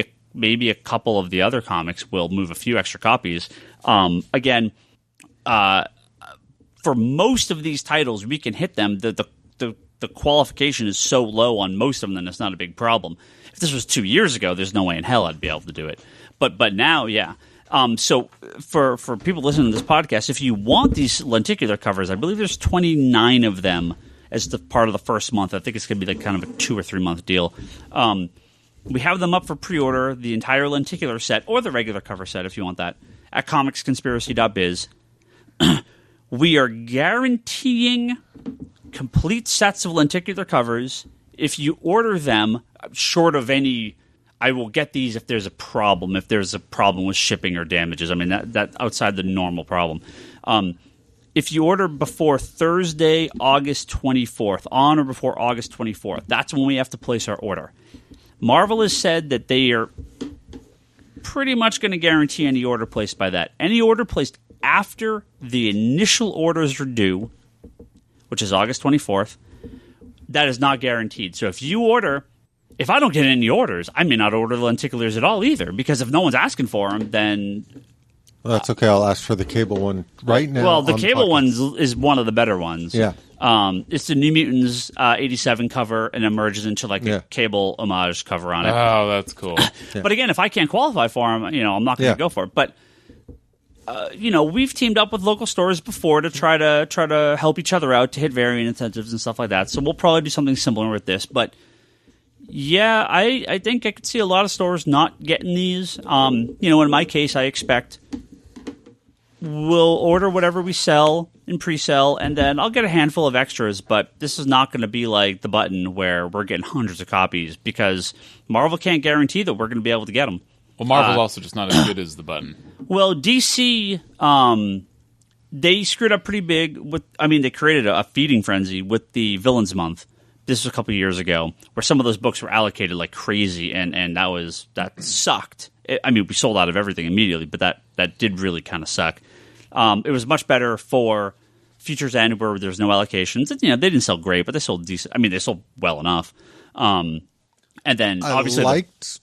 a couple of the other comics will move a few extra copies. Again, for most of these titles, we can hit them. The qualification is so low on most of them that it's not a big problem. If this was 2 years ago, there's no way in hell I'd be able to do it. But now, yeah. So for people listening to this podcast, if you want these lenticular covers, I believe there's 29 of them as the part of the first month. I think it's going to be like kind of a 2 or 3 month deal. We have them up for pre-order, the entire lenticular set or the regular cover set if you want that, at comicsconspiracy.biz. We are guaranteeing complete sets of lenticular covers. If you order them, short of any, I will get these if there's a problem with shipping or damages. I mean, that outside the normal problem. If you order before Thursday, August 24th, on or before August 24th, that's when we have to place our order. Marvel has said that they are pretty much going to guarantee any order placed by that. Any order placed after the initial orders are due, which is August 24th, that is not guaranteed. So if I don't get any orders, I may not order the lenticulars at all either, because if no one's asking for them, then... Well, that's okay. I'll ask for the cable one right now. Well, the cable one is one of the better ones. Yeah. It's the New Mutants 87 cover and it merges into like a cable homage cover on it. Oh, that's cool. But again, if I can't qualify for them, I'm not going to go for it. But we've teamed up with local stores before to try to help each other out to hit variant incentives and stuff like that. So we'll probably do something similar with this. But yeah, I think I could see a lot of stores not getting these. In my case, I expect we'll order whatever we sell in pre-sale, and then I'll get a handful of extras, but this is not going to be like the Button where we're getting hundreds of copies because Marvel can't guarantee that we're going to be able to get them. Well, Marvel's also just not as good as the Button. Well, DC, they screwed up pretty big they created a feeding frenzy with the Villains Month this was a couple years ago, where some of those books were allocated like crazy, and that sucked. We sold out of everything immediately, but that did really kind of suck. It was much better for Future's End, where there's no allocations. They didn't sell great, but they sold decent. They sold well enough. And then obviously I liked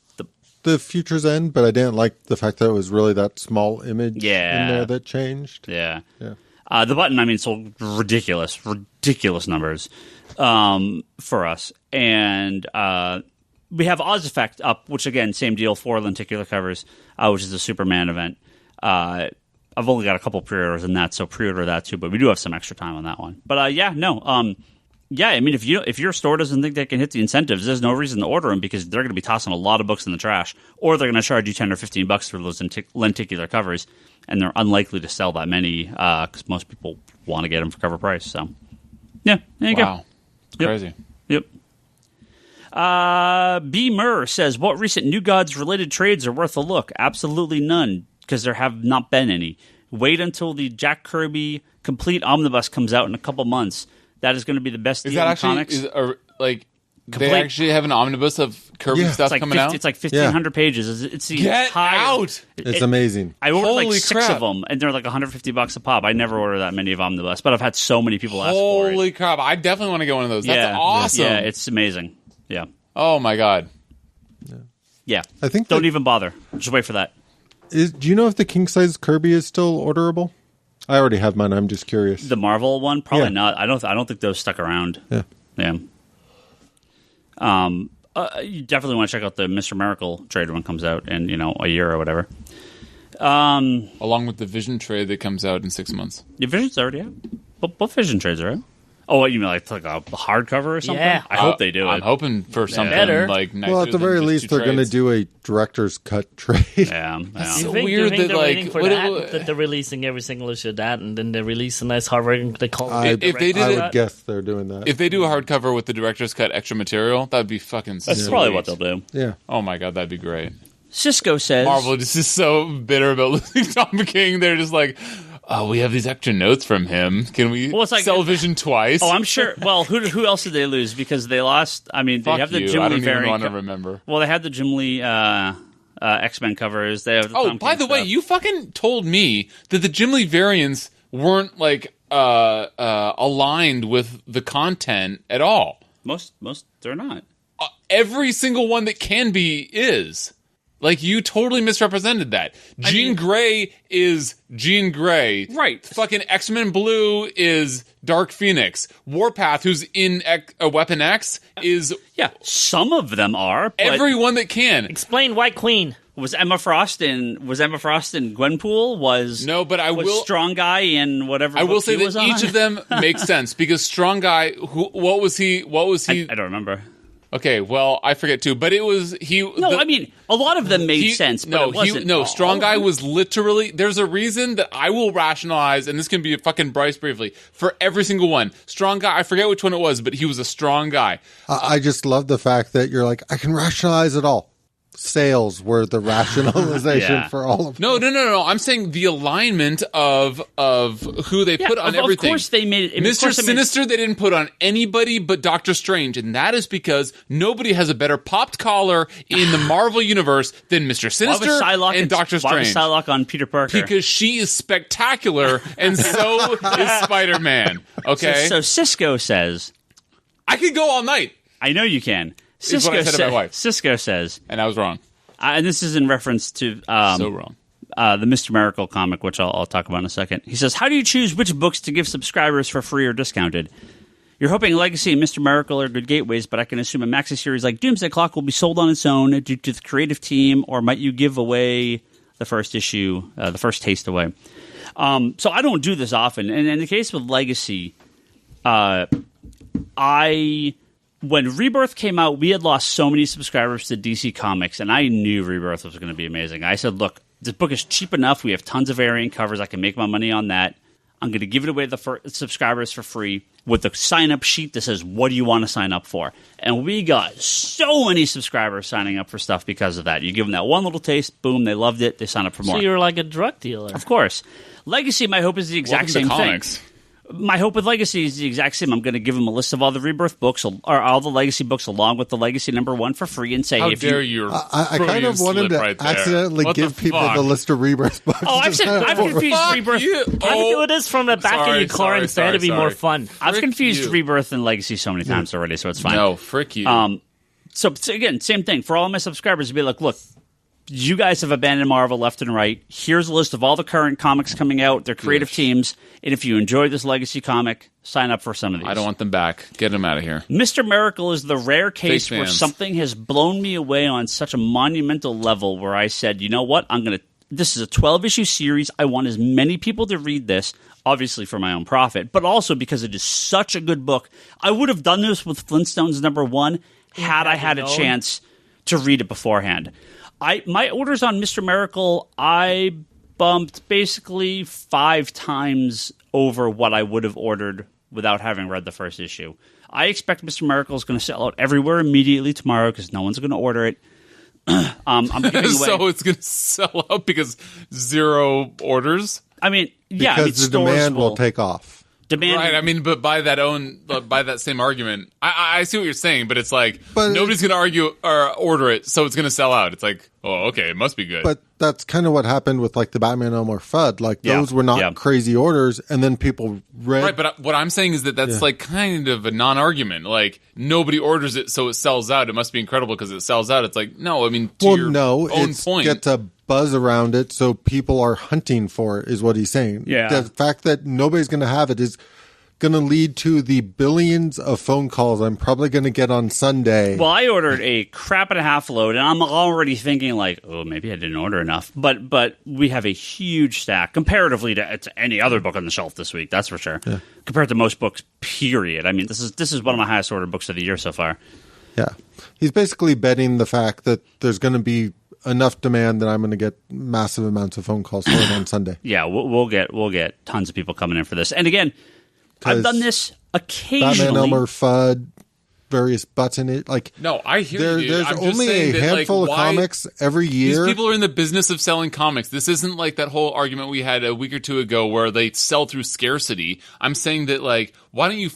the Future's End, but I didn't like the fact that it was really that small image in there that changed. Yeah. The Button, sold ridiculous numbers for us. And we have Oz Effect up, which, again, same deal, 4 lenticular covers, which is a Superman event. I've only got a couple pre-orders in that, so pre-order that too. But we do have some extra time on that one. But if your store doesn't think they can hit the incentives, there's no reason to order them, because they're going to be tossing a lot of books in the trash, or they're going to charge you $10 or $15 for those lenticular covers, and they're unlikely to sell that many because most people want to get them for cover price. So, yeah, there you go. Wow, crazy. Yep. B. Murr says, what recent New Gods related trades are worth a look? Absolutely none, because there have not been any. Wait until the Jack Kirby complete omnibus comes out in a couple months. That is going to be the best deal in comics. They actually have an omnibus of Kirby stuff coming out? It's like 1,500 pages. It's the Get entire, out! It's amazing. I ordered Holy like 6 crap. of them, and they're like $150 a pop. I never order that many of omnibus, but I've had so many people ask for it. Holy crap. I definitely want to get one of those. That's awesome. Yeah, it's amazing. Yeah. Oh, my God. Yeah. I think Don't even bother. Just wait for that. Do you know if the king-size Kirby is still orderable? I already have mine. I'm just curious. The Marvel one? Probably not. I don't think those stuck around. Yeah. You definitely want to check out the Mr. Miracle trade when it comes out in, a year or whatever. Along with the Vision trade that comes out in 6 months. Your Vision's already out? What Vision trades are out? Oh, what, you mean like a hardcover or something? Yeah. I hope they do it. I'm hoping for something Better. like nicer Well, at the than very just least, 2 they're going to trades. do a director's cut trade. Yeah. So You think weird that, they're waiting for what- that they're releasing every single issue of that, and then they release a nice hardcover and they call it. If they did I it- would guess they're doing that. If they do a hardcover with the director's cut extra material, that'd be fucking That's sweet. probably what they'll do. Yeah. Oh my God, that'd be great. Cisco says... Marvel just is so bitter about losing Tom King. They're just like, oh, we have these extra notes from him. Can we sell Vision twice? Oh, I'm sure. Well, who else did they lose? Because they lost... they Fuck have the you. Jim I Lee don't even variant... want to remember. Well, they had the Jim Lee X-Men covers. They have the Tom by King the way, stuff. you fucking told me that the Jim Lee variants weren't aligned with the content at all. Most they're not. Every single one that can be is. Like, you totally misrepresented that. Jean Grey is Jean Grey. Right. Fucking X-Men Blue is Dark Phoenix. Warpath, who's in Weapon X, is... Yeah, some of them are. But Everyone that can. Explain White Queen. was Emma Frost in Gwenpool? No, but I will... Strong Guy in whatever I will book say he was that on? each of them makes sense, because Strong Guy, what was he... I don't remember. Okay, well, I forget too, but it was... a lot of them made sense, but it wasn't all. Strong Guy was literally... There's a reason that I will rationalize, and this can be a fucking Bryce briefly, for every single one. Strong Guy, I forget which one it was, but he was a strong guy. I just love the fact that you're like, I can rationalize it all. Sales were the rationalization Yeah. for all of them. No. I'm saying the alignment of who they put on everything. Of course they made it. Mr. Sinister, they didn't put on anybody but Doctor Strange, and that is because nobody has a better popped collar in the Marvel universe than Mr. Sinister and Doctor Why was Strange. Psylocke on Peter Parker? Because she is spectacular, and so is Spider-Man. Okay? So Cisco says... I could go all night. I know you can. Is what I said to my wife. Cisco says... And I was wrong. and this is in reference to... So wrong. The Mr. Miracle comic, which I'll talk about in a second. He says, how do you choose which books to give subscribers for free or discounted? You're hoping Legacy and Mr. Miracle are good gateways, but I can assume a maxi series like Doomsday Clock will be sold on its own due to the creative team, or might you give away the first issue, the first taste away? So I don't do this often. And in the case with Legacy, when Rebirth came out, we had lost so many subscribers to DC Comics, and I knew Rebirth was going to be amazing. I said, look, this book is cheap enough. We have tons of variant covers. I can make my money on that. I'm going to give it away to the subscribers for free with the sign-up sheet that says, what do you want to sign up for? And we got so many subscribers signing up for stuff because of that. You give them that one little taste, boom, they loved it, they sign up for more. So you're like a drug dealer. Of course. Legacy, my hope, is the exact Welcome to same thing. comics. My hope with Legacy is the exact same. I'm going to give them a list of all the Rebirth books or all the Legacy books along with the Legacy #1 for free and say, How if dare you... I kind of wanted to accidentally give people the list of Rebirth books. Oh, I've confused Rebirth. I would do this from the back of your car instead to be more fun. I've confused Rebirth and Legacy so many times already, so it's fine. No, frick you. So again, same thing. For all my subscribers to be like, look, you guys have abandoned Marvel left and right. Here's a list of all the current comics coming out, their creative teams, and if you enjoy this Legacy comic, sign up for some of these. I don't want them back. Get them out of here. Mr. Miracle is the rare case where something has blown me away on such a monumental level where I said, you know what, this is a 12-issue series. I want as many people to read this, obviously for my own profit, but also because it is such a good book. I would have done this with Flintstones #1 had I had a chance to read it beforehand. My orders on Mr. Miracle, I bumped basically 5 times over what I would have ordered without having read the first issue. I expect Mr. Miracle is going to sell out everywhere immediately tomorrow because no one's going to order it. I'm giving away. So it's going to sell out because 0 orders? I mean, yeah. Because the demand will take off. Right, I mean, but by that same argument, I see what you're saying, but it's like nobody's going to argue or order it, so it's going to sell out. It's like, oh, okay, it must be good. But that's kind of what happened with like the Batman Elmer Fudd. Like those were not crazy orders, and then people read. Right, but what I'm saying is that's like kind of a non-argument. Like nobody orders it, so it sells out. It must be incredible because it sells out. It's like no, I mean, own point. Gets a buzz around it, so people are hunting for it. Is what he's saying. Yeah, the fact that nobody's going to have it is going to lead to the billions of phone calls I'm probably going to get on Sunday. Well, I ordered a crap and a half load, and I'm already thinking like, oh, maybe I didn't order enough. But we have a huge stack comparatively to any other book on the shelf this week. That's for sure. Yeah. Compared to most books, period. I mean, this is one of my highest ordered books of the year so far. Yeah, he's basically betting the fact that there's going to be enough demand that I'm going to get massive amounts of phone calls for it on Sunday. Yeah, we'll get tons of people coming in for this, and again. I've done this occasionally. Batman Elmer Fudd, various butts in it. Like no, I hear you. There's only a handful of comics every year. These people are in the business of selling comics. This isn't like that whole argument we had a week or two ago where they sell through scarcity. I'm saying that like, why don't you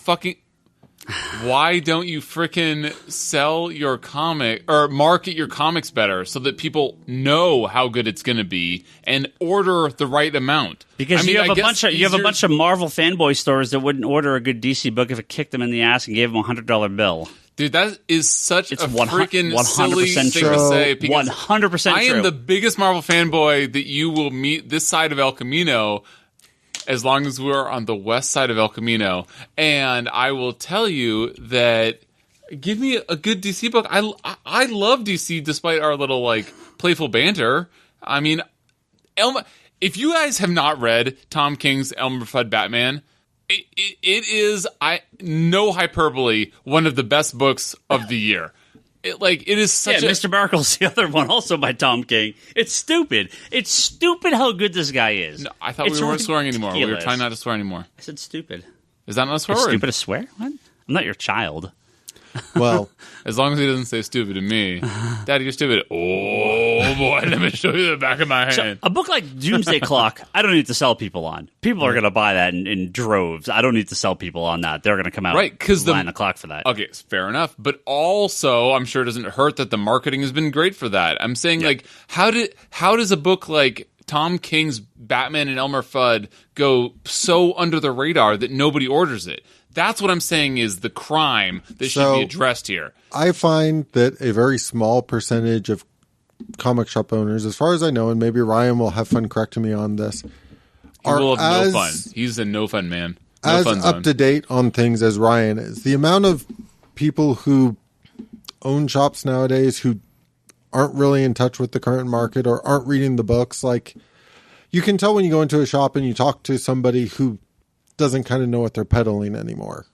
frickin' sell your comic or market your comics better so that people know how good it's going to be and order the right amount? Because you have a bunch of Marvel fanboy stores that wouldn't order a good DC book if it kicked them in the ass and gave them a $100 bill. Dude, that is such a freaking silly thing to say. 100% true. I am the biggest Marvel fanboy that you will meet this side of El Camino, as long as we're on the west side of El Camino. And I will tell you that give me a good DC book. I love DC despite our little like playful banter. I mean, if you guys have not read Tom King's Elmer Fudd Batman, it is no hyperbole one of the best books of the year. It is such Mr. Miracle's the other one, also by Tom King. It's stupid. It's stupid how good this guy is. No, I thought we weren't swearing anymore. We were trying not to swear anymore. I said stupid. Is that not a swear word? Stupid to swear? What? I'm not your child. Well, as long as he doesn't say stupid to me. Daddy, you're stupid. Oh, boy, let me show you the back of my hand. So, a book like Doomsday Clock, I don't need to sell people on. People are going to buy that in droves. I don't need to sell people on that. They're going to come out and line the clock for that. Okay, fair enough. But also, I'm sure it doesn't hurt that the marketing has been great for that. I'm saying, like, how does a book like Tom King's Batman and Elmer Fudd go so under the radar that nobody orders it? That's what I'm saying is the crime that should be addressed here. I find that a very small percentage of comic shop owners, as far as I know, and maybe Ryan will have fun correcting me on this, will have no fun. He's a no fun man. No fun zone. Up to date on things as Ryan is. The amount of people who own shops nowadays who aren't really in touch with the current market or aren't reading the books, like you can tell when you go into a shop and you talk to somebody who doesn't kind of know what they're peddling anymore.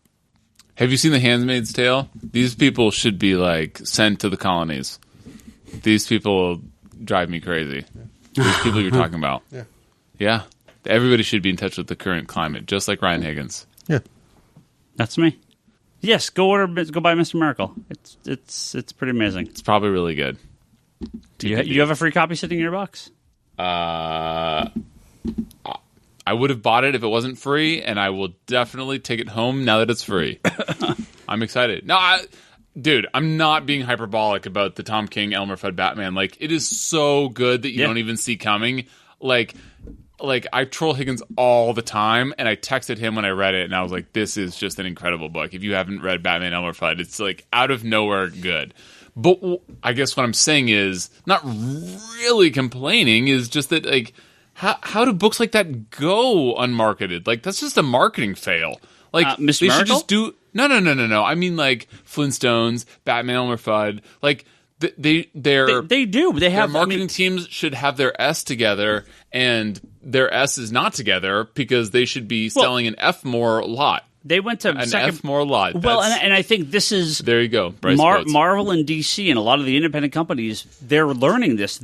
Have you seen The Handmaid's Tale? These people should be like sent to the colonies. These people drive me crazy. These people you're talking about. Yeah. Everybody should be in touch with the current climate, just like Ryan Higgins. Yeah. That's me. Yes, go buy Mr. Miracle. It's pretty amazing. It's probably really good. Do you have a free copy sitting in your box? I would have bought it if it wasn't free, and I will definitely take it home now that it's free. I'm excited. No, dude, I'm not being hyperbolic about the Tom King, Elmer Fudd Batman. Like, it is so good that you don't even see coming. Like I troll Higgins all the time, and I texted him when I read it, and I was like, this is just an incredible book. If you haven't read Batman Elmer Fudd, it's like out of nowhere good. But I guess what I'm saying is, not really complaining, is just that, like, how do books like that go unmarketed? Like, that's just a marketing fail. Like, Mr. they Miracle? should just do... No. I mean, like, Flintstones, Batman Elmer Fudd, like... They do. They have marketing teams should have their S together, and their S is not together because they should be selling an F more lot. They went to an F more lot. Well, and I think this is there. You go, Bryce Marvel and DC and a lot of the independent companies. They're learning this.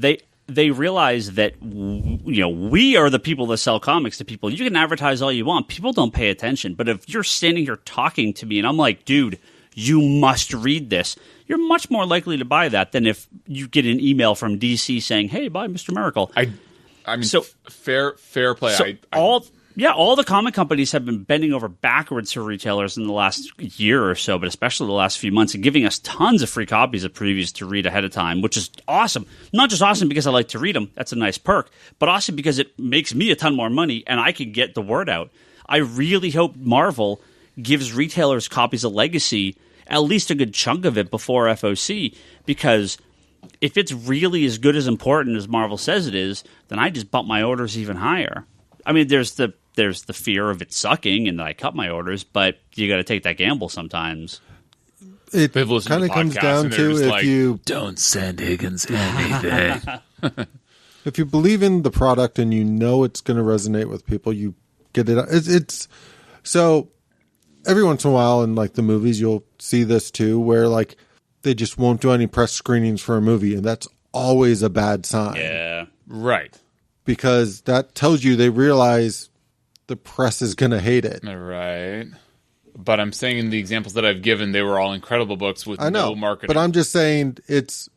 They realize that we are the people that sell comics to people. You can advertise all you want. People don't pay attention. But if you're standing here talking to me and I'm like, dude, you must read this, you're much more likely to buy that than if you get an email from DC saying, hey, buy Mr. Miracle. I mean, so fair play. So all the comic companies have been bending over backwards for retailers in the last year or so, but especially the last few months, and giving us tons of free copies of previews to read ahead of time, which is awesome. Not just awesome because I like to read them, that's a nice perk, but awesome because it makes me a ton more money and I can get the word out. I really hope Marvel gives retailers copies of Legacy, at least a good chunk of it before FOC, because if it's really as good as important as Marvel says it is, then I just bump my orders even higher. I mean, there's the fear of it sucking and that I cut my orders, but you got to take that gamble sometimes. It kind of comes down to if you don't send Higgins anything. If you believe in the product and you know it's going to resonate with people, you get it. It's so every once in a while in like the movies, you'll see this too, where like they just won't do any press screenings for a movie, and that's always a bad sign. Yeah, right. Because that tells you they realize the press is going to hate it. Right. But I'm saying in the examples that I've given, they were all incredible books with no marketing. But I'm just saying it's...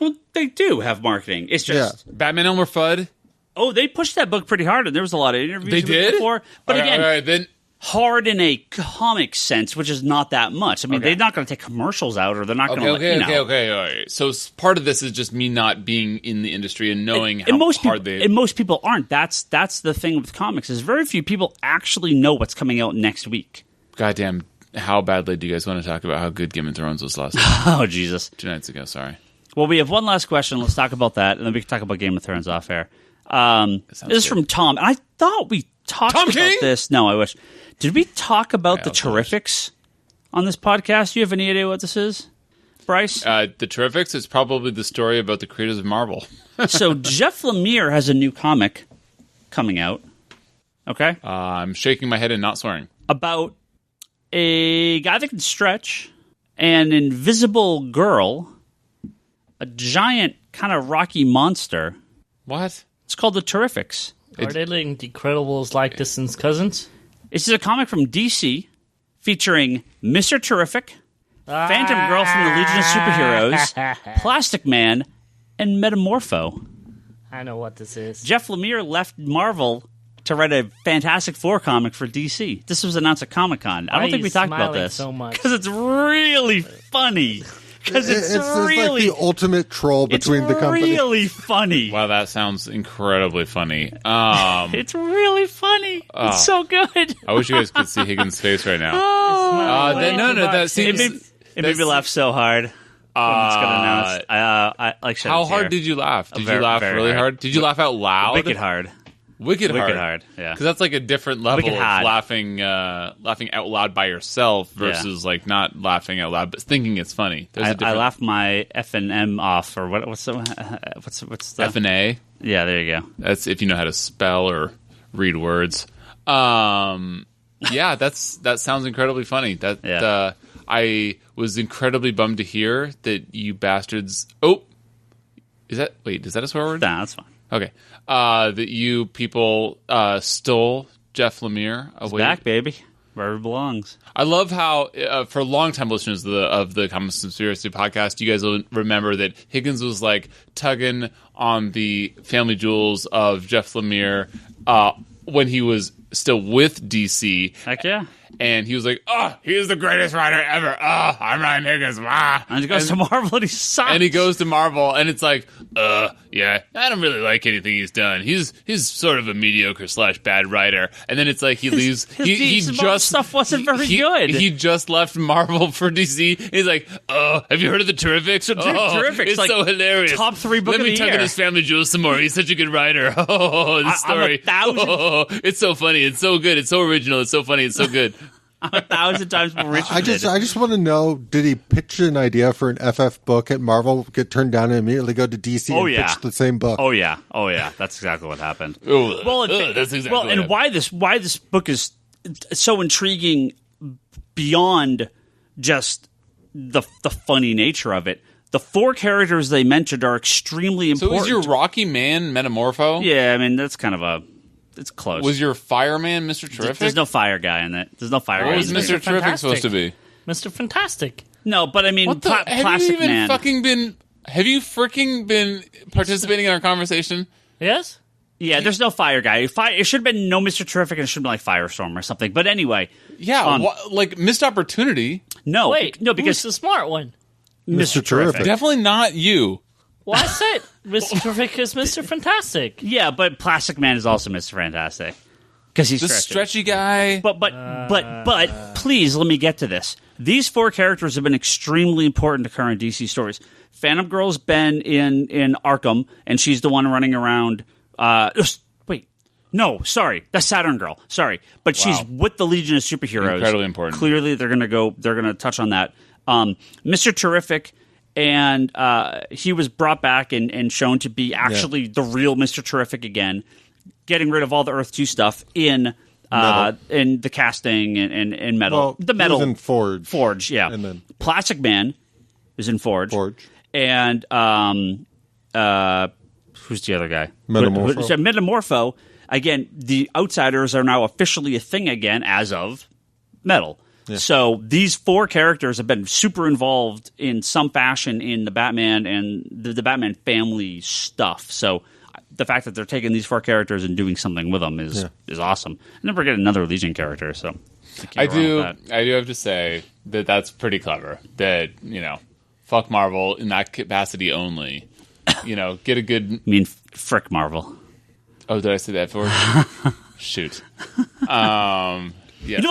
Well, they do have marketing. It's just... Yeah. Batman Elmer Fudd. Oh, they pushed that book pretty hard, and there was a lot of interviews they with did? it before. But all right, then... hard in a comic sense, which is not that much. I mean, they're not going to take commercials out, or they're not going to. Okay. All right. So part of this is just me not being in the industry and knowing how hard they. And most people aren't. That's the thing with comics is very few people actually know what's coming out next week. Goddamn! How badly do you guys want to talk about how good Game of Thrones was last night? Oh Jesus! 2 nights ago. Sorry. Well, we have one last question. Let's talk about that, and then we can talk about Game of Thrones off air. This is from Tom, and I thought we talked about this. No, I wish. Did we talk about the Terrifics on this podcast? Do you have any idea what this is, Bryce? The Terrifics is probably the story about the creators of Marvel. So Jeff Lemire has a new comic coming out. Okay? I'm shaking my head and not swearing. About a guy that can stretch, an invisible girl, a giant kind of rocky monster. What? It's called the Terrifics. Are they like The Incredibles like distance cousins? This is a comic from DC featuring Mr. Terrific, Phantom Girl from the Legion of Superheroes, Plastic Man, and Metamorpho. I know what this is. Jeff Lemire left Marvel to write a Fantastic Four comic for DC. This was announced at Comic-Con. I don't think we talked about this. So much? Because it's really funny. Because it's really like the ultimate troll between the companies. It's really funny. Wow, that sounds incredibly funny. It's really funny. It's so good. I wish you guys could see Higgins' face right now. That seems... It made me laugh so hard when it's got announced. How hard did you laugh? Did you laugh really hard? Did you laugh out loud? Wicked hard. Wicked hard, yeah. Because that's like a different level of laughing out loud by yourself versus like not laughing out loud but thinking it's funny. I laughed my F and M off, or what's the F and A? Yeah, there you go. That's if you know how to spell or read words. Yeah, that sounds incredibly funny. I was incredibly bummed to hear that you bastards. Oh, is that a swear word? Nah, that's fine. Okay. That you people stole Jeff Lemire away. He's back, baby. Where it belongs. I love how, for long-time listeners of the Comics Conspiracy podcast, you guys will remember that Higgins was like tugging on the family jewels of Jeff Lemire when he was still with DC. Heck yeah. And he was like, he is the greatest writer ever. I'm Ryan Higgins. And he goes to Marvel and he sucks. And he goes to Marvel and it's like, yeah, I don't really like anything he's done. He's sort of a mediocre / bad writer. And then it's like he leaves. He just stuff wasn't very good. He just left Marvel for DC. He's like, have you heard of the Terrifics? Terrifics, it's like, so hilarious. Top 3 book Let of the me talk year. about his family jewels some more. He's such a good writer. This story. It's so funny. It's so good. It's so original. It's so funny. It's so good. I'm 1,000 times more interested. I just want to know, did he pitch an idea for an FF book at Marvel, get turned down, and immediately go to DC and pitch the same book? Oh yeah. That's exactly what happened. That's exactly what happened. why this book is so intriguing beyond just the funny nature of it. The 4 characters they mentioned are extremely important. So is your Rocky Man Metamorpho? Yeah, I mean that's kind of it's close. Was your Fireman Mr. Terrific? There's no fire guy in it. There's no fire guy. What was in it. Mr. Terrific supposed to be? Mr. Fantastic. No, but I mean, have you even Man. Have you freaking been participating in our conversation? Yes? Yeah, there's no fire guy. It should have been no Mr. Terrific, and it should have been like Firestorm or something. But anyway. Yeah, like missed opportunity. No. Wait, no, because who's the smart one? Mr. Terrific. Definitely not you. Well, I said Mr. Terrific is Mr. Fantastic. Yeah, but Plastic Man is also Mr. Fantastic. Because he's the stretchy guy. But please let me get to this. These 4 characters have been extremely important to current DC stories. Phantom Girl's been in Arkham, and she's the one running around. Wait, no, sorry, that's Saturn Girl. Sorry, but she's with the Legion of Superheroes. Incredibly important. Clearly, they're gonna touch on that. Mr. Terrific, and he was brought back and shown to be actually the real Mr. Terrific again. Getting rid of all the Earth 2 stuff in the casting and metal. Well, the metal. He was in Forge. Forge, yeah. And then Plastic Man is in Forge. And who's the other guy? Metamorpho. Again, the Outsiders are now officially a thing again as of Metal. Yeah. So these 4 characters have been super involved in some fashion in the Batman and the Batman family stuff. So the fact that they're taking these 4 characters and doing something with them is awesome. And then we're getting another Legion character. So I do have to say that that's pretty clever. That fuck Marvel in that capacity only. Get a good. I mean, frick Marvel. Oh, did I say that for? Shoot. Yes.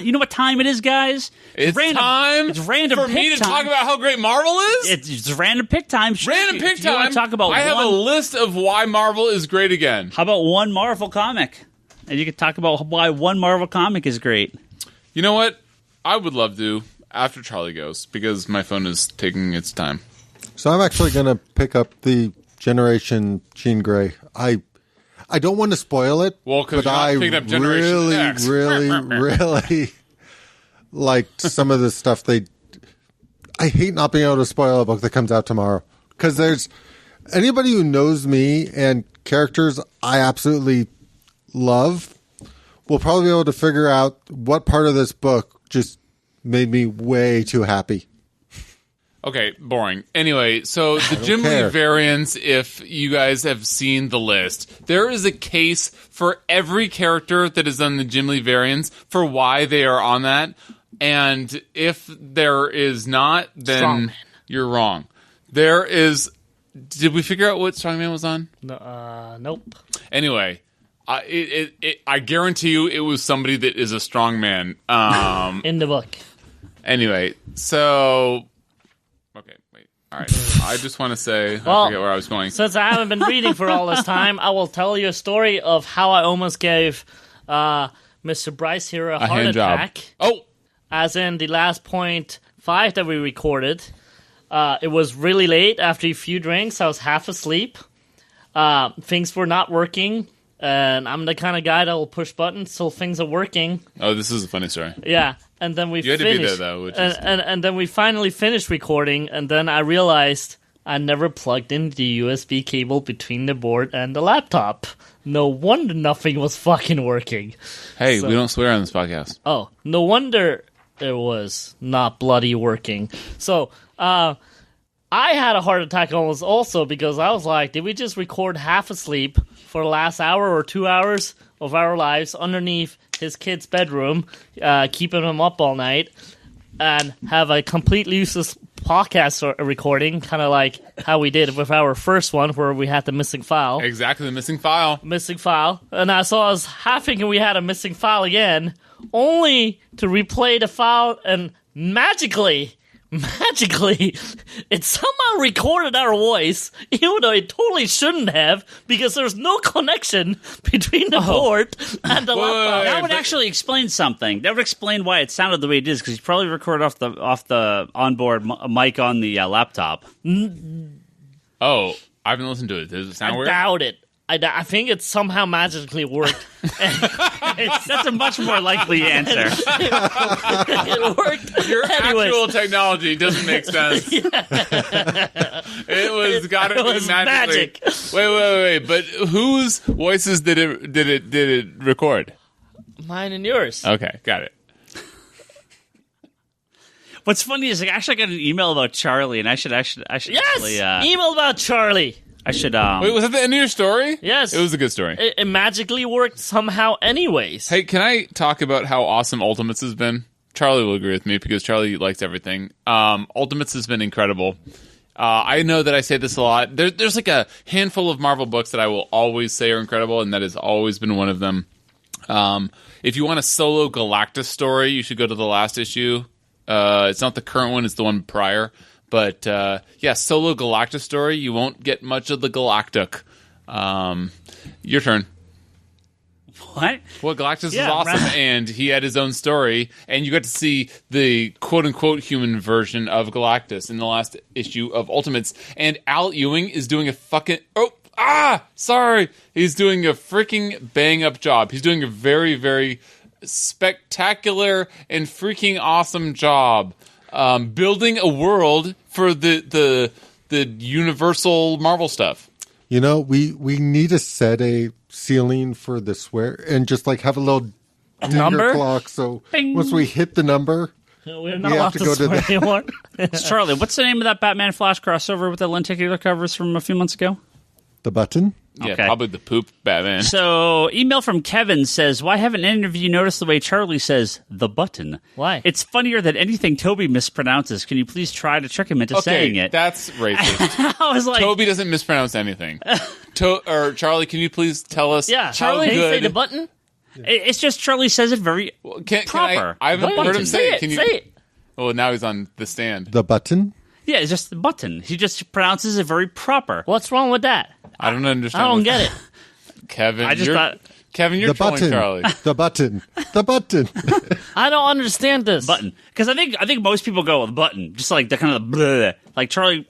You know what time it is, guys? It's random. It's random for pick me to time. talk about how great Marvel is. It's random pick time. Random pick time. You want to talk about I have a list of why Marvel is great again. How about one Marvel comic? And you can talk about why one Marvel comic is great. You know what? I would love to after Charlie goes because my phone is taking its time. So I'm actually going to pick up the Generation Jean Grey. I don't want to spoil it, but I really liked some of the stuff I hate not being able to spoil a book that comes out tomorrow because there's anybody who knows me and characters I absolutely love will probably be able to figure out what part of this book just made me way too happy. Okay, boring. Anyway, so the Jim Lee variants, if you guys have seen the list, there is a case for every character that is on the Jim Lee variants for why they are on that. And if there is not, then you're wrong. There is... Did we figure out what Strongman was on? Nope. Anyway, I guarantee you it was somebody that is a strongman. In the book. Anyway, so... Okay, wait. All right. I just want to say, I forget where I was going. Since I haven't been reading for all this time, I will tell you a story of how I almost gave Mr. Bryce here a heart attack. Job. Oh! As in the last .5 that we recorded. It was really late after a few drinks. I was half asleep. Things were not working. And I'm the kind of guy that will push buttons till things are working. Oh, this is a funny story. Yeah. And then we finished. You had to be there, though. And then we finally finished recording, and then I realized I never plugged in the USB cable between the board and the laptop. No wonder nothing was fucking working. Hey, we don't swear on this podcast. Oh, no wonder it was not bloody working. So, I had a heart attack almost also because I was like, did we just record half asleep for the last hour or 2 hours? of our lives underneath his kid's bedroom, keeping him up all night, and have a completely useless podcast recording, kind of like how we did with our first one where we had the missing file. Exactly, the missing file. And I was half thinking we had a missing file again, only to replay the file and magically, it somehow recorded our voice, even though it totally shouldn't have, because there's no connection between the board and the laptop. That would actually explain something. That would explain why it sounded the way it is, because you probably recorded off the onboard mic on the laptop. Oh, I haven't listened to it. Does it sound weird? I doubt it. I think it somehow magically worked. That's a much more likely answer. It worked. Your actual technology doesn't make sense. It was magic. Wait. But whose voices did it record? Mine and yours. Okay, got it. What's funny is I actually got an email about Charlie, and I should Yes! actually Email about Charlie. I should. Wait, was that the end of your story? Yes. It was a good story. It magically worked somehow anyways. Hey, can I talk about how awesome Ultimates has been? Charlie will agree with me because Charlie likes everything. Ultimates has been incredible. I know that I say this a lot. There's like a handful of Marvel books that I will always say are incredible, and that has always been one of them. If you want a solo Galactus story, you should go to the last issue. It's not the current one, it's the one prior. But, solo Galactus story, you won't get much of the Galactic. Your turn. What? Well, Galactus is awesome, and he had his own story, and you got to see the quote-unquote human version of Galactus in the last issue of Ultimates. And Al Ewing is doing a fucking... He's doing a freaking bang-up job. He's doing a very, very spectacular and freaking awesome job. Building a world for the universal Marvel stuff. You know, we need to set a ceiling for the swear and just like have a little number clock. So Bing. Once we hit the number, we're not we allowed have to to go swear to anymore. Charlie, what's the name of that Batman Flash crossover with the lenticular covers from a few months ago? the button. Yeah, Okay. probably the poop Batman. So, email from Kevin says, why haven't any of you noticed the way Charlie says the button? Why? It's funnier than anything Toby mispronounces. Can you please try to trick him into saying it? That's racist. I was like, Toby doesn't mispronounce anything. Charlie, can you please tell us Yeah, how Charlie, good... did he say the button? it's just Charlie says it very Can proper. I haven't heard him say it. Can you... Say it. Oh, now he's on the stand. The button. Yeah, it's just the button. He just pronounces it very proper. What's wrong with that? I don't understand. I don't get it. Kevin, I just thought Kevin, you're The trolling button. Charlie. The button. The button. I don't understand this. button. Because I think most people go with button. Just like the kind of bleh. Like Charlie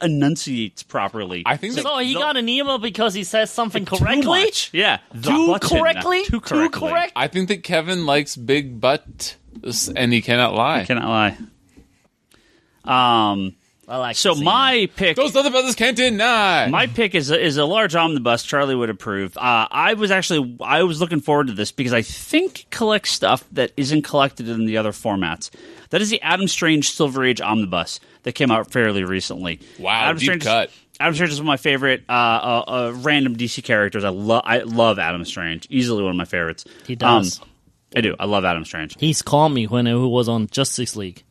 enunciates properly. I think So he got an email because he says something Too correctly? much. Yeah. The Too button. correctly? Too Too correctly. correct? I think that Kevin likes big butt, and he cannot lie. Cannot lie. I like So to see my pick... Those other brothers can't deny. My pick is a large omnibus. Charlie would approve. I was looking forward to this because I think it collects stuff that isn't collected in the other formats. That is the Adam Strange Silver Age omnibus that came out fairly recently. Wow, deep cut. Adam Strange is one of my favorite random DC characters. I love Adam Strange. Easily one of my favorites. He does. I do. I love Adam Strange. He's called me when he was on Justice League.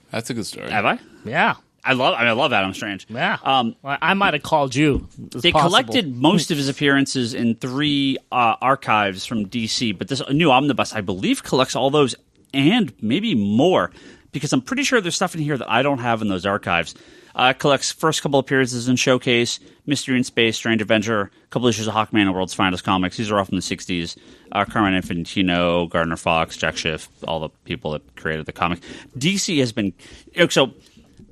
That's a good story. Have I? Yeah. I love Adam Strange. Yeah. I might have called you. It's They possible. collected most of his appearances in 3 archives from DC, but this new omnibus, I believe, collects all those and maybe more, because I'm pretty sure there's stuff in here that I don't have in those archives. Collects first couple appearances in Showcase, Mystery in Space, Strange Adventure, a couple issues of Hawkman and World's Finest Comics. These are all from the 60s. Carmine Infantino, Gardner Fox, Jack Schiff, all the people that created the comic. DC has been... So...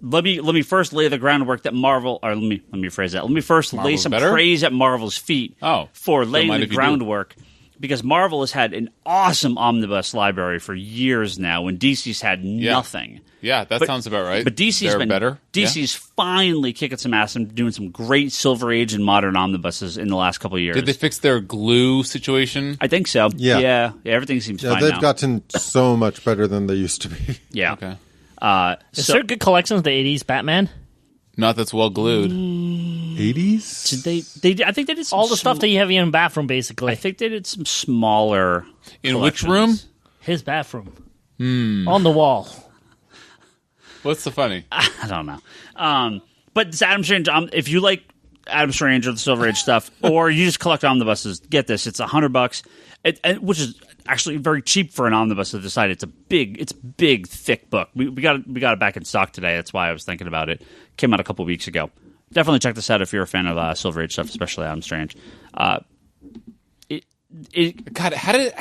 Let me first lay the groundwork that Marvel, or let me rephrase that. Let me first lay some praise at Marvel's feet for laying the groundwork, because Marvel has had an awesome omnibus library for years now, and DC's had nothing. Yeah, that sounds about right. But DC's finally kicking some ass and doing some great Silver Age and modern omnibuses in the last couple of years. Did they fix their glue situation? I think so. Yeah. Everything seems fine They've now. gotten so much better than they used to be. Yeah. Okay. Is there good collections of the 80s Batman? Not that's well glued. 80s? Did they? I think they did some All the stuff that you have in your bathroom, basically. I think they did some smaller. In which room? His bathroom. On the wall. What's so funny? I don't know. But this Adam Strange, if you like Adam Strange or the Silver Age stuff, or you just collect omnibuses, get this. It's $100, which is actually very cheap for an omnibus to decide. It's a big, thick book. We got it back in stock today. That's why I was thinking about it. Came out a couple weeks ago. Definitely check this out if you're a fan of Silver Age stuff, especially Adam Strange. God, how did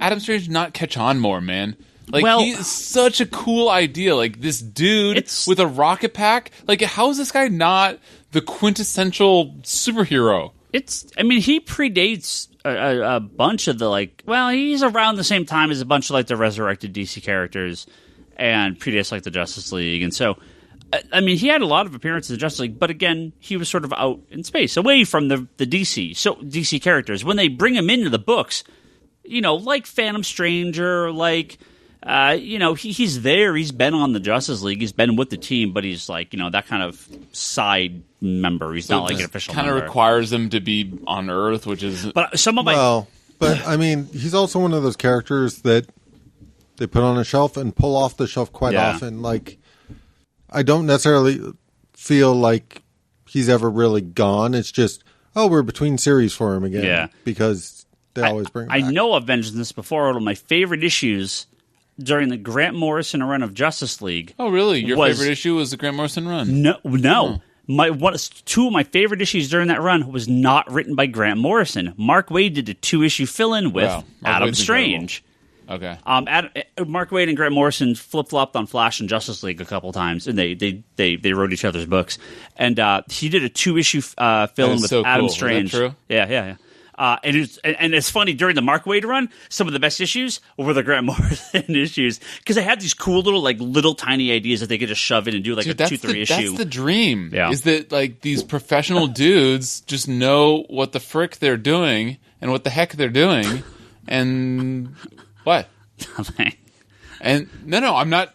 Adam Strange not catch on more, man? Like, well, he's such a cool idea. Like, this dude with a rocket pack. Like, how is this guy not the quintessential superhero? He predates a bunch of he's around the same time as a bunch of the resurrected DC characters and predates the Justice League. And so, he had a lot of appearances in the Justice League, but again, he was sort of out in space, away from the DC. So DC characters, when they bring him into the books, like Phantom Stranger, he's there. He's been on the Justice League. He's been with the team, but he's that kind of side member. He's not an official member. Kind of requires him to be on Earth, which is... But some of my... Well, but he's also one of those characters that they put on a shelf and pull off the shelf quite often. I don't necessarily feel like he's ever really gone. It's just, we're between series for him again. Yeah. Because they always bring him back. I know I've mentioned this before. One of my favorite issues during the Grant Morrison run of Justice League. Oh, really? Your favorite issue was the Grant Morrison run? No. Oh. Two of my favorite issues during that run was not written by Grant Morrison. Mark Waid did a 2-issue fill-in with Adam Strange. Okay. Mark Waid and Grant Morrison flip-flopped on Flash and Justice League a couple times, and they wrote each other's books. And he did a 2-issue fill-in with Adam Strange. Is that true? Yeah. And it's funny, during the Mark Waid run, some of the best issues were the Grant Morrison issues, because they had these cool little tiny ideas that they could just shove in and do a 2-3 issue. That's the dream. Yeah. Is that these professional dudes just know what the frick they're doing and what the heck they're doing, and what? Nothing. And no, I'm not.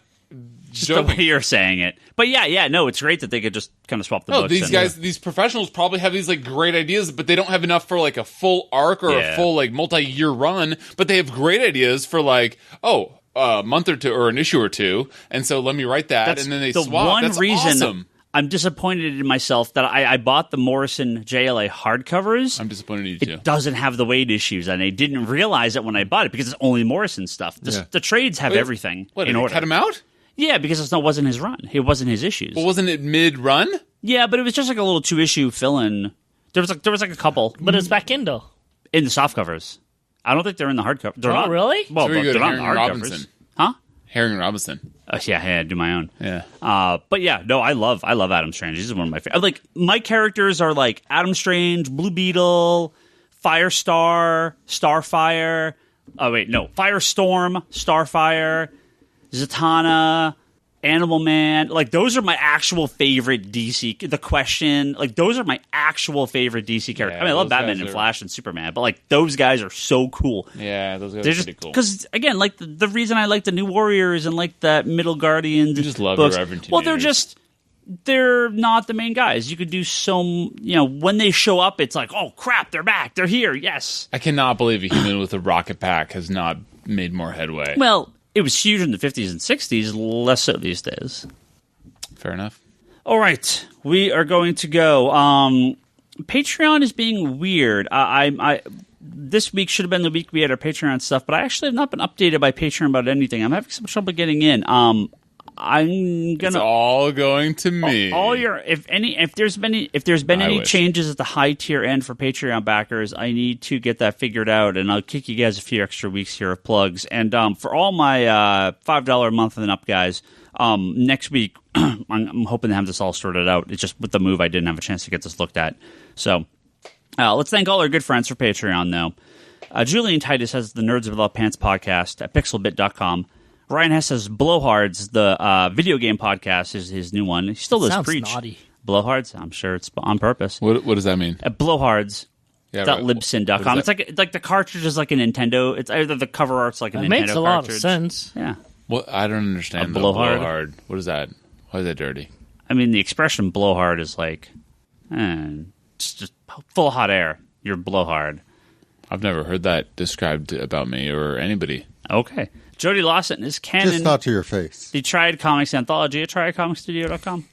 Just the way you're saying it. But it's great that they could just kind of swap the books. These guys, these professionals probably have these great ideas, but they don't have enough for a full arc or a full multi-year run, but they have great ideas for a month or two or an issue or two, and so let me write that, and then they swap. That's awesome. I'm disappointed in myself that I bought the Morrison JLA hardcovers. I'm disappointed in you too. It doesn't have the Wade issues, and I didn't realize it when I bought it because it's only Morrison stuff. The trades have everything in order. Cut him out? Yeah, because it wasn't his run. It wasn't his issues. Well, wasn't it mid-run? Yeah, but it was just a little 2-issue fill-in. There was a couple. But it's back in, though. In the soft covers. I don't think they're in the hardcover. They're not really? Well, so they're not in the hardcovers. Robinson. Huh? Herring Robinson. I do my own. Yeah. But I love Adam Strange. He's one of my favorite. My characters are Adam Strange, Blue Beetle, Firestar, Starfire. Oh wait, no, Firestorm, Starfire, Zatanna, Animal Man. Those are my actual favorite DC. The Question. Those are my actual favorite DC characters. Yeah, I love Batman and Flash and Superman, but those guys are so cool. Yeah, those guys are pretty cool. Because again, the reason I like the New Warriors and the Middle Guardians. You just love books, your Reverend Teenagers. They're not the main guys. You could do when they show up, it's oh crap, they're back, they're here. Yes. I cannot believe a human with a rocket pack has not made more headway. Well, it was huge in the 50s and 60s, less so these days. Fair enough. All right, we are going to go. Patreon is being weird. This week should have been the week we had our Patreon stuff, but I actually have not been updated by Patreon about anything. I'm having some trouble getting in. It's all going to me. If there's been any changes at the high tier end for Patreon backers, I need to get that figured out, and I'll kick you guys a few extra weeks here of plugs. And for all my $5 a month and up guys, next week I'm hoping to have this all sorted out. It's just with the move I didn't have a chance to get this looked at. So let's thank all our good friends for Patreon though. Julian Titus has the Nerds Without Pants podcast at pixelbit.com. Ryan Hess says Blowhards, the video game podcast, is his new one. He still does preach. Naughty. Blowhards? I'm sure it's on purpose. What does that mean? Blowhards.libsyn.com. It's like the cartridge is like a Nintendo. It's either the cover art's like a Nintendo cartridge. It makes a lot of sense. Yeah. Well, I don't understand. Blowhard. What is that? Why is that dirty? I mean, the expression blowhard is like, just full of hot air. You're blowhard. I've never heard that described about me or anybody. Okay. Jody Lawson is canon. Just not to your face. The Triad Comics Anthology at TriadComicStudio.com.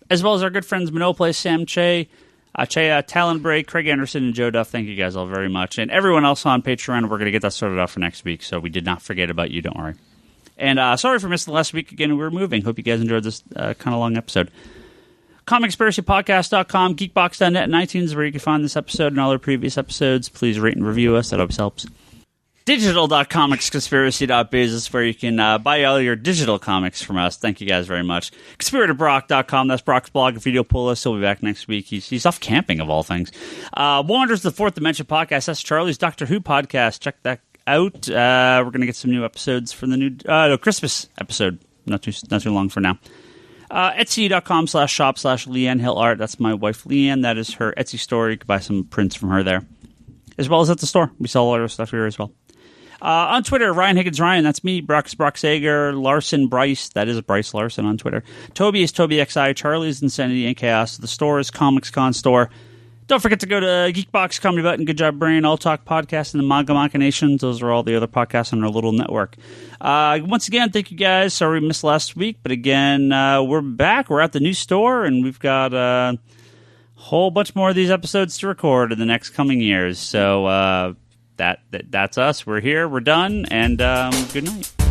As well as our good friends Monoplay, Sam Che, Talonbray, Craig Anderson, and Joe Duff. Thank you guys all very much. And everyone else on Patreon, we're going to get that sorted out for next week, so we did not forget about you, don't worry. And sorry for missing the last week again. We were moving. Hope you guys enjoyed this kind of long episode. ComicSpiracyPodcast.com, Geekbox.net, and iTunes, where you can find this episode and all our previous episodes. Please rate and review us. That always helps. Digital.comicsconspiracy.biz is where you can buy all your digital comics from us. Thank you guys very much. ConspiratedBrock.com, that's Brock's blog. If video pull us, he'll be back next week. He's off camping, of all things. Wonders of the Fourth Dimension podcast, that's Charlie's Doctor Who podcast. Check that out. We're going to get some new episodes for the new Christmas episode. Not too long for now. Etsy.com/shop/Leanne Hill Art. That's my wife, Leanne. That is her Etsy store. You can buy some prints from her there. As well as at the store. We sell all our stuff here as well. On Twitter, Ryan Higgins Ryan. That's me. Brock Sager. Larson Bryce. That is Bryce Larsen on Twitter. Toby is TobyXI. Charlie is Insanity and Chaos. The store is Comics Con Store. Don't forget to go to Geekbox, Comedy Button, Good Job Brain, All Talk Podcast, and the Manga Machinations. Those are all the other podcasts on our little network. Once again, thank you guys. Sorry we missed last week, but again, we're back. We're at the new store, and we've got a whole bunch more of these episodes to record in the next coming years. So that's us. We're here. We're done, and good night.